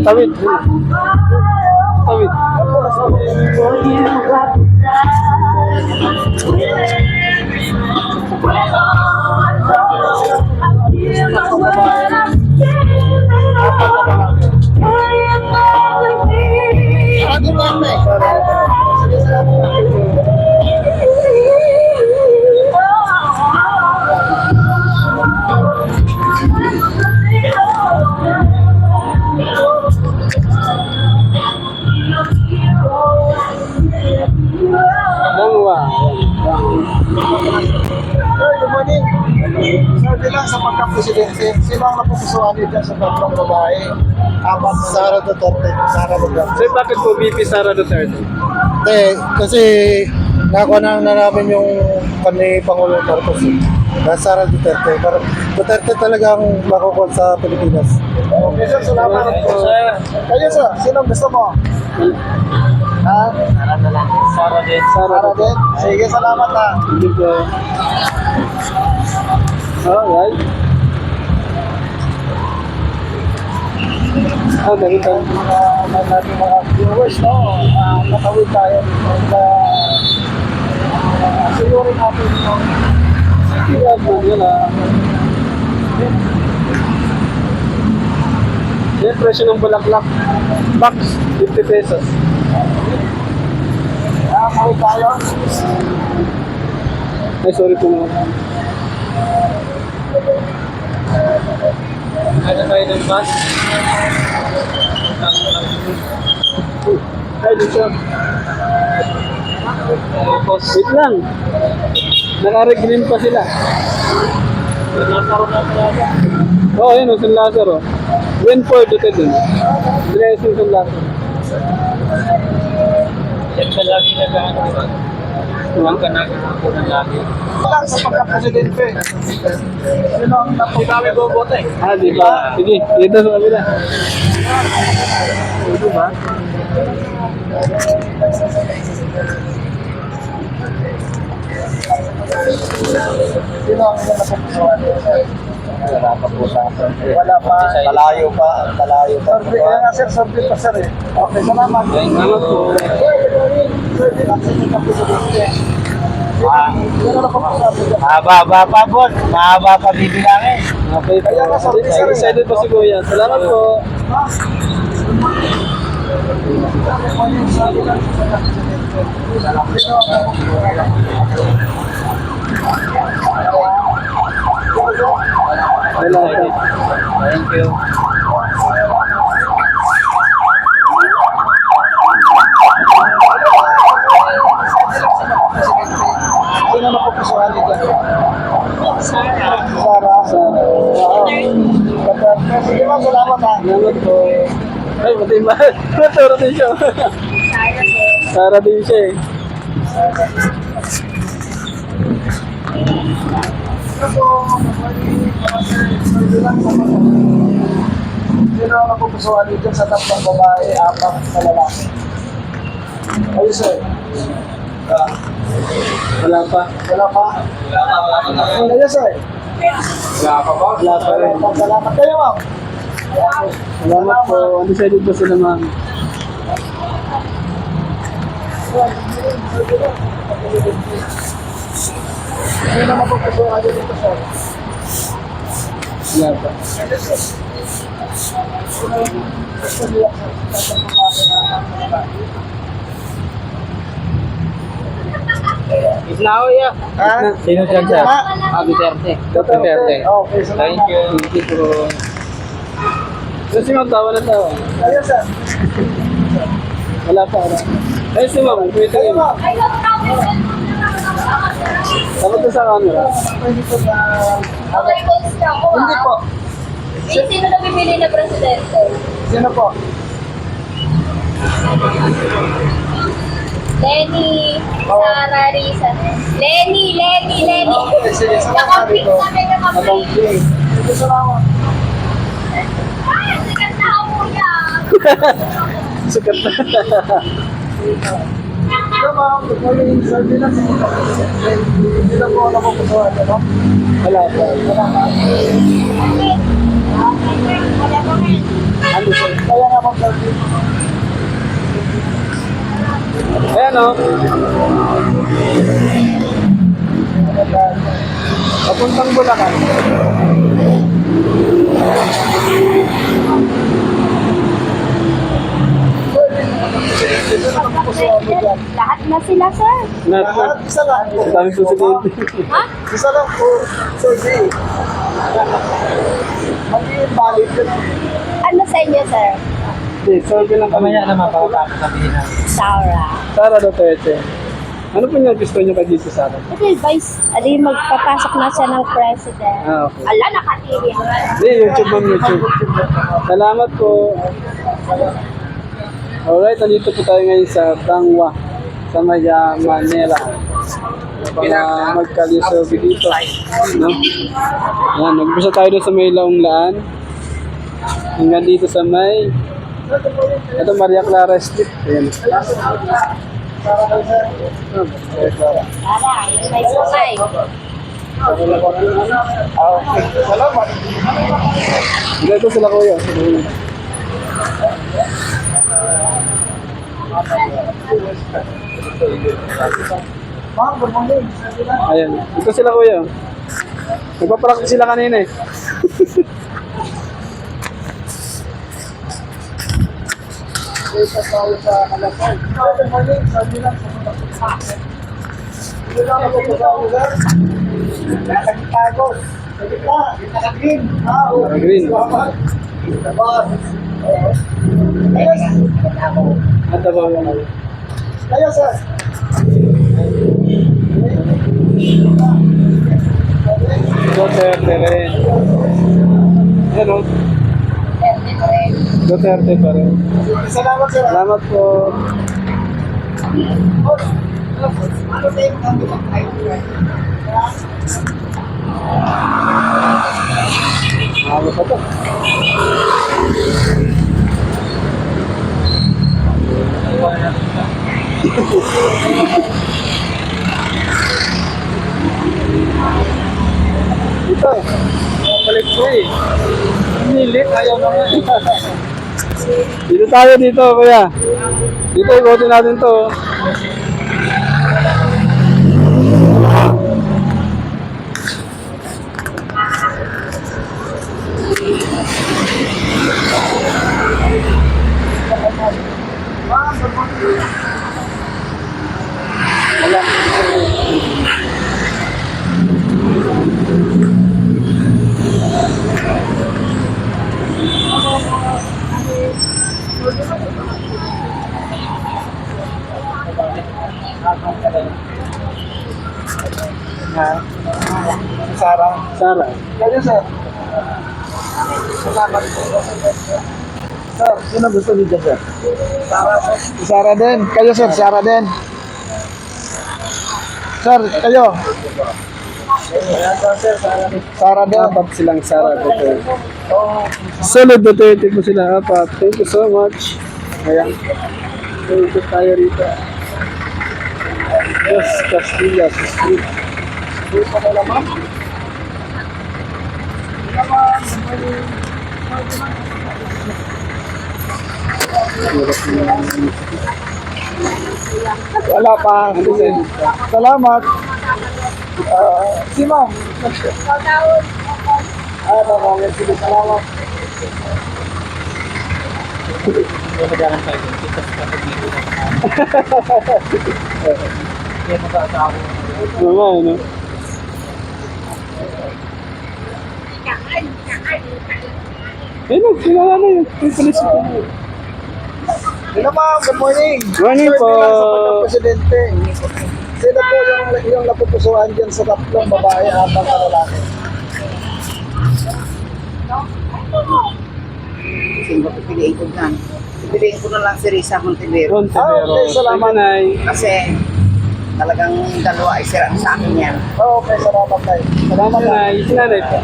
Tawid. Tawid. Tawid. Dangwa. Sir, good morning. Sir, bilang sa pagka-presidente, sino ang napupusuan niyo dyan sa tatlong babae? Apat Sara Duterte. Sara Duterte. Sir, bakit po VP Sara Duterte? Kasi nakuha na namin yung panay Pangulong Marcos. Sara Duterte. Pero Duterte talagang makukuha sa Pilipinas. Okay, sir. Salamat po. Kayo, sir. Sino gusto mo? Ha? Sara din. Sara din? Sige, salamat ha. Hindi po. Alright. Ganito. Mga viewers, no? Nakawin tayo. Suyurin natin yung Kaya po yun Yan, presyo ng bulaklak. Box, 50 pesos. nakawin tayo. Ay, sorry po mga. Ano tayo ng bus? Ay, dito. Tapos, wait lang. Naka-regreen pa sila. Oo, oh, yun, San Lazaro. Win for dito dun. Blessing San Lazaro. Yan ka lagi nag-ano, diba? Huwag ka nag-ano lagi. Lang sa pagka-presidente. Sino ang napupusuan? boboto eh. Ah, di ba? Sige, dito sa kabila. Dito ba? Sino ang napupusuan? Wala pa po sa akin. Wala pa. Talayo pa. Survey, kaya nga sir, survey pa sir eh. Okay, salamat. Salamat po. Survey lang sa inyong presidente. Sino na napupusuan? Mahaba pa po. Mahaba pa bibilangin. Okay po. Kaya nga, survey, sir. Excited po si Kuya. Salamat po. Wala po. Thank you. Sino na napupusuan nito? Sara. Sige ma'am, salamat ha. Salamat po. Ay, pati ba? Naturo din siya. Sara din siya eh. Sino ang napupusuan nito sa tatlong babae, apat na lalaki? Ayun sir. Wala pa. Wala pa? Ayun sir. Wala pa ba? Wala pa rin. Salamat kayo ma'am. Salamat po. Undecided po sila ma'am. Sino ang napupusuan dito sir? Wala pa. Islao ya. Ha? Sino siya dyan? Ha? Duterte. Duterte. Okay, salamat. Thank you. Thank you po. Kasi ma'am, tawa na tawa. Ayun sir. Wala pa. Ay, si ma'am. Wait Kayo lang. ma'am. Dapat na sa camera. Dito na... Okay, post ka ako Hindi po. Sino na pipili na presidente? Sino po? Lenny, Sara, Risa. Lenny. Okay, sige. Salamat Nakamping dito. kami, nakamping. Sige, salamat. Ay, sikat na ako yan. Sikat na. Hello ma'am, good morning. Sir, bilang sa pagka-presidente. Sino po ang napupusuan nyo? Wala pa. Wala ka. Wala pa rin. Kaya nga ma'am, sir. Papuntang Bulacan. Lahat na sila, sir. Lahat, isa lang po. Ang dami presidente. Ha? Isa lang po, Sir G. Magiging valid yun. Ano sa inyo, sir? Hindi, survey lang kami. Mamaya naman sabihin na. Sara. Sara Duterte. Ano po yung gusto niyo kay dito, Sara? Kasi vice, ali magpapasok na siya ng president. Ah, okay. Ala, nakatili. Hindi, YouTube ma'am, YouTube. Salamat po. Alright, nandito po tayo ngayon sa Tangwa, sa Maya, Manila. Para magkalisobi dito. No? Yan, nagbusa tayo doon sa may Launglaan. Hanggang dito sa may... Ito, Maria Clara Street. Ayan. Sara, may sumay. Salamat. Dito sila kuya. Ma'am, good morning. Ayan, dito sila kuya. Nagpa-practice sila kanina eh. Isa tayo sa Kalasay. Good morning. Sabi lang sa mga kapatid. Hindi lang ako po sa ulan. Nakakitagos. Sa gitna. Nakagrin. Nakagrin. Salamat. Salamat. Ayos. At ba mo? Ayos, sir. Duterte rin. Ano? Duterte pa rin. Salamat, sir. Salamat po. Ano tayo kami ng Ano pa to? Ito. Balik ko eh. Nilit. Ayaw naman. Dito tayo dito, kuya. Dito, ikotin natin to. Sara. Sara. Kaya, sir. Salamat po. Sir, sino gusto niyo dyan, sir? Sara po. Sara din. Kayo, sir. Sara din. Sir, kayo. Sara din. Apat silang Sara Duterte. Solid Duterte po sila, apat. Thank you so much. Ayan. Thank you tayo rito. Yes, Castilla Street. Dito na naman. Wala pa. Salamat. Si ma'am. Maraming sige. Salamat. Naman, ano? Ayun, kilala na yun. Yung police ko. Hello ma'am, good morning. Morning Sir, po. bilang sa pagka-presidente, sino po yung napupusuan dyan sa tatlong babae at ang lalaki? Sino ba pipiliin ko dyan? Pipiliin ko na lang si Risa Montevero. Montevero. Okay, salamat. Nay. Kasi talagang dalawa ay sira sa akin yan. Okay, salamat tayo. Salamat tayo. Nay. Sinanay po.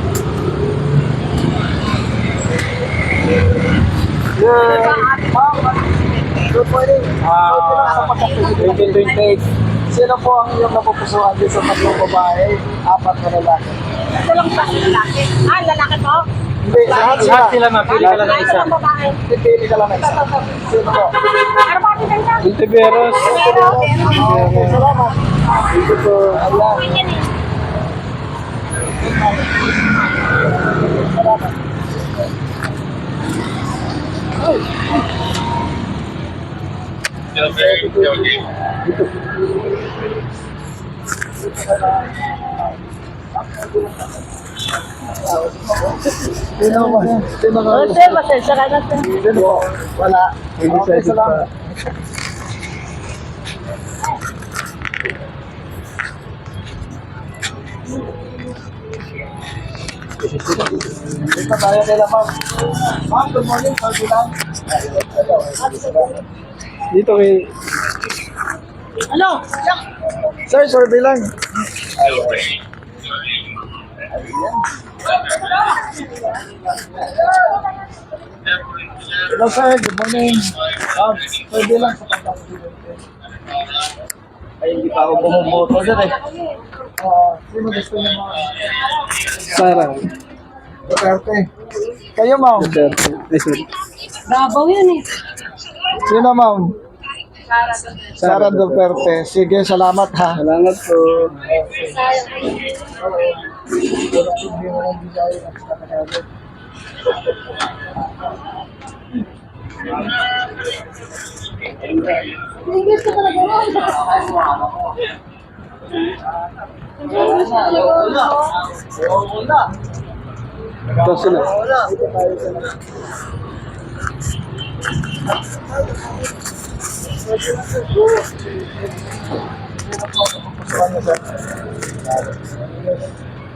Good morning. Bilang sa pagka-presidente, 2028. sino po ang iyong napupusuan dyan sa tatlong babae, apat na lalaki? Ito lang pa lalaki. Ah, lalaki to? Hindi, lahat sila. Lahat sila mapili ka lang ng isa. Ang babae. Pipili ka lang ng isa. Sino po? Ano ba ang Monteveros. Pero, Okay, salamat. Thank you po. Ayan. Sino ba? Sino ba? Sir, pasensya ka na, sir. Sino po? Wala. Okay, salamat. Dito tayo nila, ma'am. Ma'am, good morning. Sabi lang. Dito kay... Ano? Sir, survey lang. Hello, sir. Good morning. Survey lang sa pagkakasilente. Ay, hindi pa ako bumuboto sir eh. Sino gusto niyo, ma'am? Sara. Duterte. Kayo, ma'am. Duterte. Ay, sorry. Davao yun eh. Sino, ma'am? Sara Duterte. Sige, salamat ha. Salamat po. Ito sila.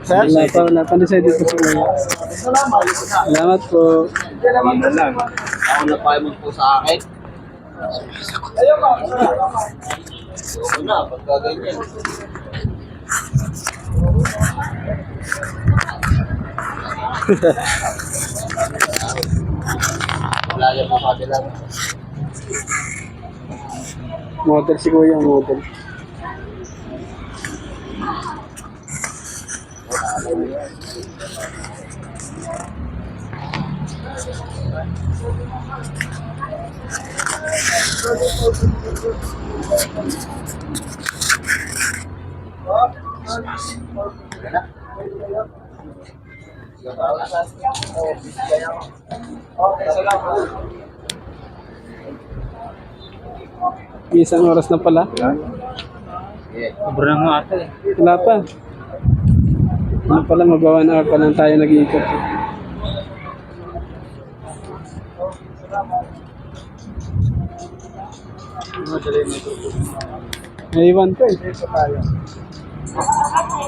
Sir, Wala pa decided po sila. Salamat po. Ako na pa mo po sa akin. Ayun, ma'am. Oo na, pagka ganyan. Wala yan po kabila. Model si Kuya, model. Isang oras na pala. Sobrang nga ata eh. Wala pa. Ano pala, magwa 1 hour pa lang tayo nag-iikot. Naiwan ko eh.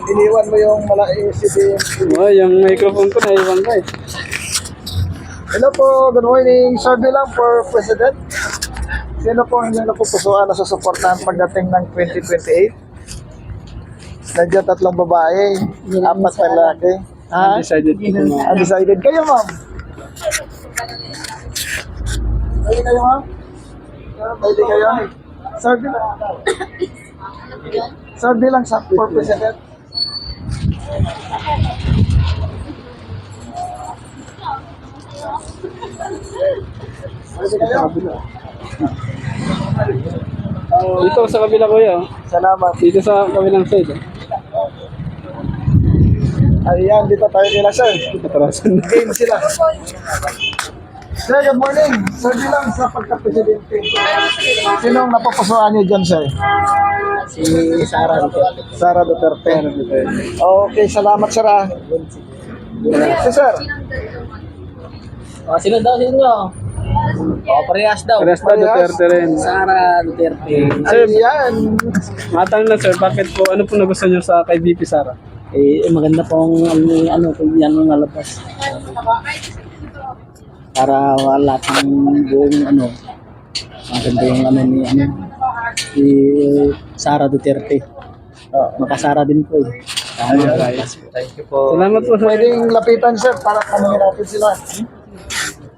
Iniwan mo yung CBM. Oh, yung microphone ko naiwan ko eh. Hello po, good morning. Survey lang for President. Sino po ang inyong napupusuan na susuportahan pagdating ng 2028? Nandiyan 3 babae, 4 lalaki. Ha? Undecided po kung mga. Undecided kayo, ma'am. Pwede kayo, ma'am? Pwede kayo? Survey lang. Survey lang sa for President. Pwede kayo? Dito sa kabila Kuya. Oh. Salamat. Dito sa kabilang side. Oh. Ayan, dito tayo nila, sir. Katarasan na. Game sila. Sir, good morning. Survey lang sa pagka-presidente. Sino ang napapusuan niyo dyan, sir? Si Sara Duterte. Sara Duterte. Okay, salamat, sir. Si sir. O, sino daw, sino? O, parehas daw. Parehas na Duterte rin. Sara Duterte. Sir, Ayan. matanong lang sir, bakit po, ano po nagustuhan niyo sa kay VP Sara? Maganda pong kung yan ang nalabas. Para wala pang buong maganda yung si Sara Duterte. Makasara din po eh. Thank you po. Salamat po sir. Pwedeng lapitan, sir, para tanungin natin sila.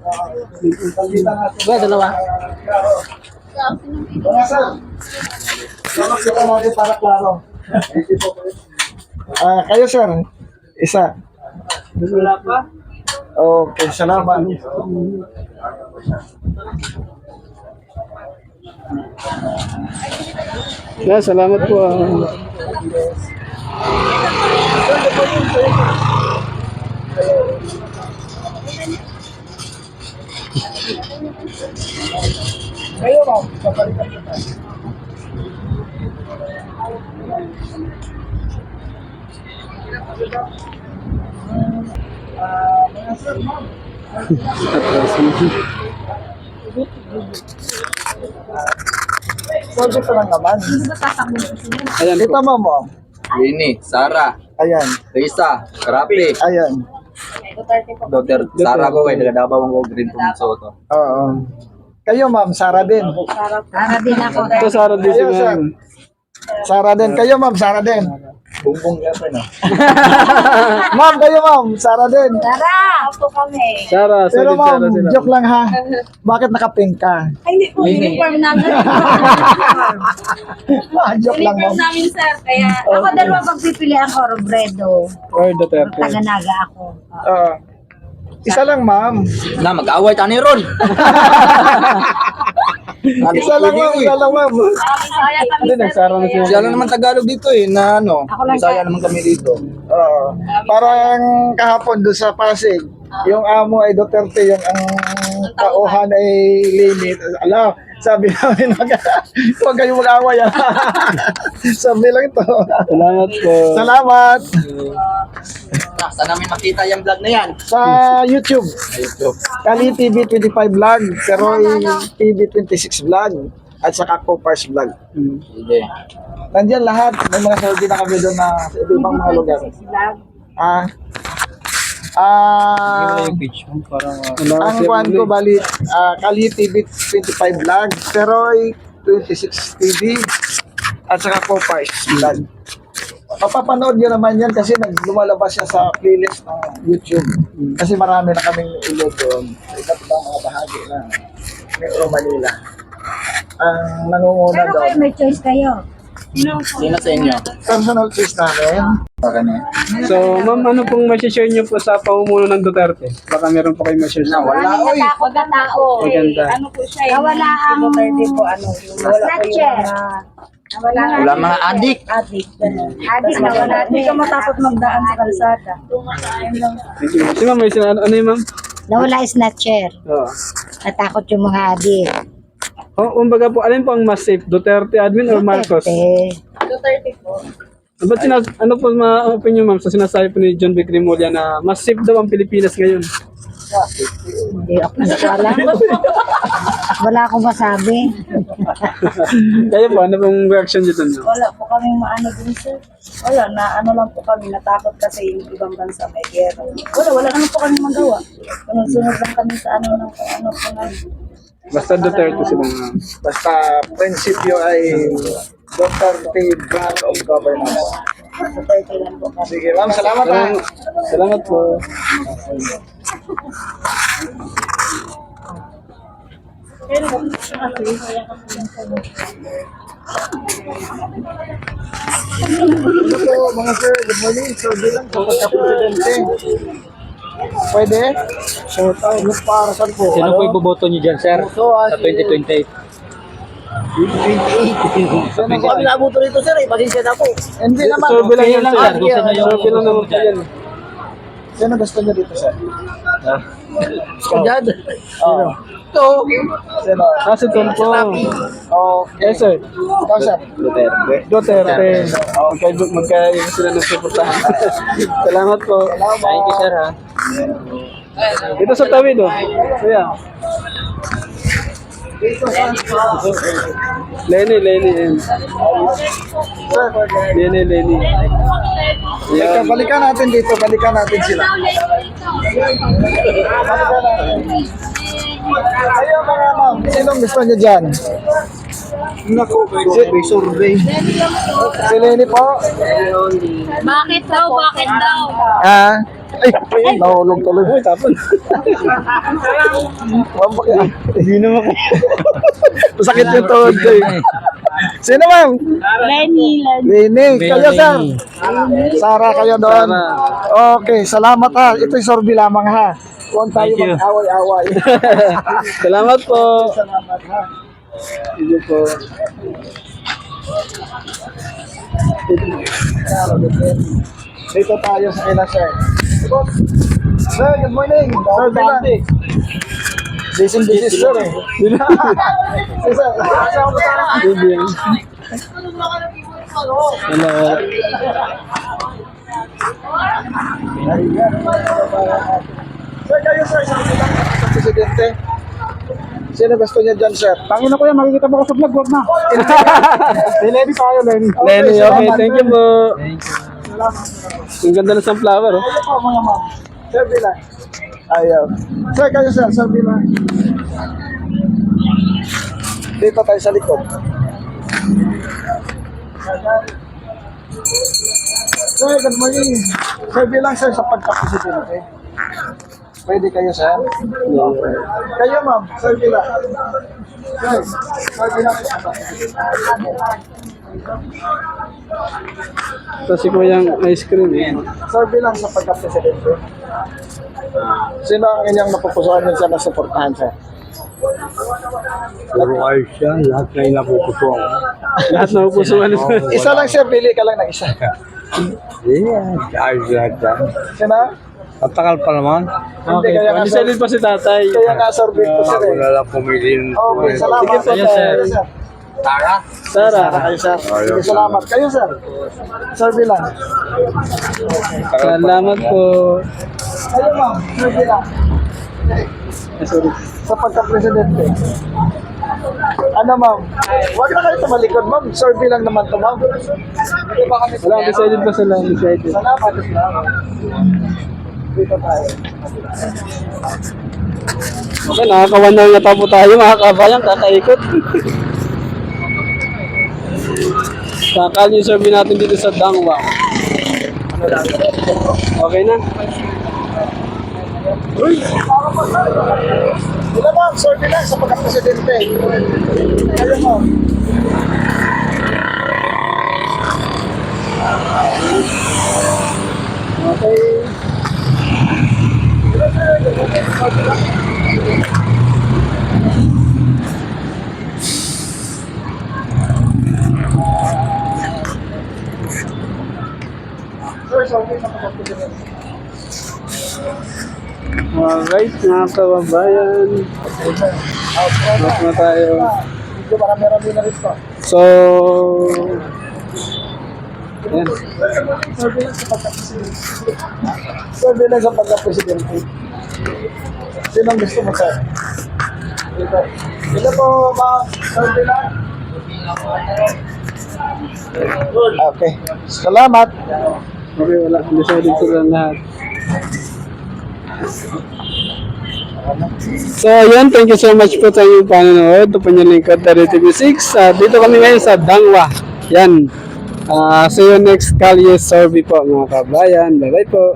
Lapitan natin. Well, dalawa. Mga sir. Lapitan natin para klaro. Kayo, sir. Isa. Wala pa? Okay, salamat. Yeah, salamat po. Kayo, ma'am, papalitan kita. Mga sir, ma'am. Sorry pa lang naman. Ayan Kita po. mo mo. Lini, Sara, Ayan. Risa, Rapi. Ayan. Dr. Sara ko kayo, nagadabaw mo ko green pumunso to. Oo. Kayo, ma'am, Sara din. Para din ako. Ito sa araw din si Kayo, sir. ma'am. Sara din. Kayo, ma'am, Sara din. Bumbong ka pa, no? Ma'am, kayo, ma'am, Sara din. Tara! Opo kami. Sarah, Pero solid ma'am, Sarah sila. joke lang ha. Bakit naka-pink ka? Ay, hindi po. Uniform namin. Joke lang, Uniform ma'am. namin, sir. Kaya ako dalawa pagpipilian ko, Robredo. Or Duterte. Taganaga ako. Isa lang, ma'am. Na, mag-away tayo ni Ron. Isa lang, ma'am. Isa lang, ma'am. Kaya kami, Hindi, nagsara na siya. Siya lang naman Tagalog dito eh, na ano, Ako lang, Bisaya naman kami dito. Parang kahapon doon sa Pasig, yung amo ay Duterte, yung ang tauhan ay Lini. Alam, sabi namin, huwag kayong mag-away. Sabi lang ito. Salamat po. Salamat. Saan namin makita yung vlog na yan? Sa YouTube. Kali TV 25 vlog, pero TV 26 vlog, at saka Copars vlog. Sige. Nandiyan lahat. May mga survey na kami doon na sa ibang mga lugar. Yung page mo, parang Ang kuhan ko bali, Kali TV 25 vlog, Teroy 26 TV, at saka Copars vlog. Mapapanood nyo naman yan kasi lumalabas siya sa playlist ng YouTube. Kasi marami na kaming ilo doon sa iba't ibang mga bahagi ng Metro Manila. Ang nangunguna Pero doon, kayo may choice kayo. Sino sa inyo? personal choice namin. So, ma'am, ano pong share niyo po sa pamumuno ng Duterte? Baka meron po kayo ma-share sa Wala, oy. Natakot na tao. Maganda. Ano po siya? Nawala ang snatcher. Wala mga adik. Adik, nawala. Hindi ka matakot magdaan sa kalsada. Thank you. Si ma'am, may ano yun, ma'am? Nawala yung snatcher. Oo. Natakot yung mga adik. Kumbaga po, alin po ang mas safe? Duterte admin or Marcos? Duterte po. Ba't ano po ma-opinion, ma'am, sa sinasabi po ni John Vic Rimulya na mas safe daw ang Pilipinas ngayon? Hindi ako alam. Wala akong masabi. Kayo po, ano pong reaction niyo doon? Wala po kami maano dun, sir. Wala, na ano lang po kami, natakot kasi yung ibang bansa may gera. Wala naman po kami magawa. Sunod lang kami sa ano ng ano po na. Basta Duterte sila, ma'am. Basta prinsipyo ay Duterte brand of governance. Duterte lang po kami. Sige, ma'am, salamat ha. Salamat po. Hello po, mga sir. Good morning. So, bilang po pagka-presidente. Pwede? Shout out. Look para saan po? sino po iboboto niyo dyan, sir? Sa 2028? 28. Sino po? nabuto rito, sir. Pasensya na po. Hindi naman. Survey lang yan, lang, sir. sir. Kung sino yung Survey lang naman po yan. Sino gusto niyo dito, sir? Kanyad. Oh. Ito. Sino? Si Tonpo. Okay. Yes, sir. Ikaw, sir. Duterte. Magkaiba sila ng suportahan. Salamat po. Thank you, sir, ha? Dito sa tawid, oh. Kuya. Lenny. Lenny. Teka, balikan natin dito. Balikan natin sila. Balikan natin. Ayaw mga ma'am. Sinong gusto niyo dyan? Naku, survey. Si Lenny po. Bakit daw? Ay, nahulog tuloy. Ay, tapon. Hindi naman kayo. Masakit yung tuhod ko eh. Sino ma'am? Lenny. Kayo, sir? Sara, kayo doon. Okay, salamat ha. Ito'y survey lamang ha. Huwag tayo mag-away-away. Salamat po. Salamat ha. Sige po. Dito tayo sa kila, sir. Sir, good morning. Sir, bilang. Busy, sir eh. Sir, kasama mo tayo. Bibian. Hello. Sir, kayo sir, sa bilang sa presidente. Sino gusto niya dyan, sir? Tangin na ko yan, makikita mo ko sa vlog, wag na. Lenny tayo, Lenny. Lenny, okay. salamat, Thank you sir. po. Ang ganda ng sunflower, oh. Ano po mga ma'am? Sir, bilang. Ayaw. Sir, kayo sir, sir, bilang. Dito tayo sa likod. Sir, good morning. Sir, bilang sir sa pagka-presidente. Pwede kayo, sir? Kayo, ma'am. Sir, bilang. Sir, sir, bilang. Kasi ko yung ice cream, eh. Sir, bilang sa pagka-presidente. Sino ang inyong napupusuan din sa nasuportahan, sir? Puro ayos yan, lahat na yung napupusuan. Lahat na upusuan ito. Isa lang siya, pili ka lang ng isa. Yeah, ayos lahat yan. Sino? Matagal pa naman. Okay. kaya nga, sir. Undecided pa si tatay. Kaya nga, sir, big po, sir. Ako eh. na lang pumiliin. Okay, salamat. Sige po, sir. sir. Sara, Sara. kayo, sir. Sige, salamat. Kayo, sir. Sir, bilang. Salamat po. Kayo, ma'am. Sir, bilang. Sorry. Sa pagka-presidente. Ano, ma'am? Huwag na kayo tumalikod, ma'am. Sir, bilang naman to, ma'am. Dito ba kami? Wala, undecided pa sila. Undecided. Salamat. Dito tayo. Okay, nakakawan na nga po tayo, mga kabayan, kakaikot. Kakal yung survey natin dito sa Dangwa. Okay na? Sila, ma'am. Sir, bilang sa pagka-presidente. Kayo, ma'am. Okay. Sir, sorry sa pagka-presidente. Alright, mga kababayan. Tapos na tayo. Medyo marami-rami na rin po. So, yan. Sir, bilang sa pagka-presidente. Sir, bilang sa pagka-presidente. Sinong gusto mo, sir? Dito. Dito po, ma'am. Sir, bilang. Okay. Salamat. Okay, wala. Decided sila lahat. So, yun. Thank you so much po sa inyong panonood. Ito po yung lingkod na TV6. Dito kami ngayon sa Dangwa. Yan. See you next Kalye survey po, mga kabayan. Bye-bye po.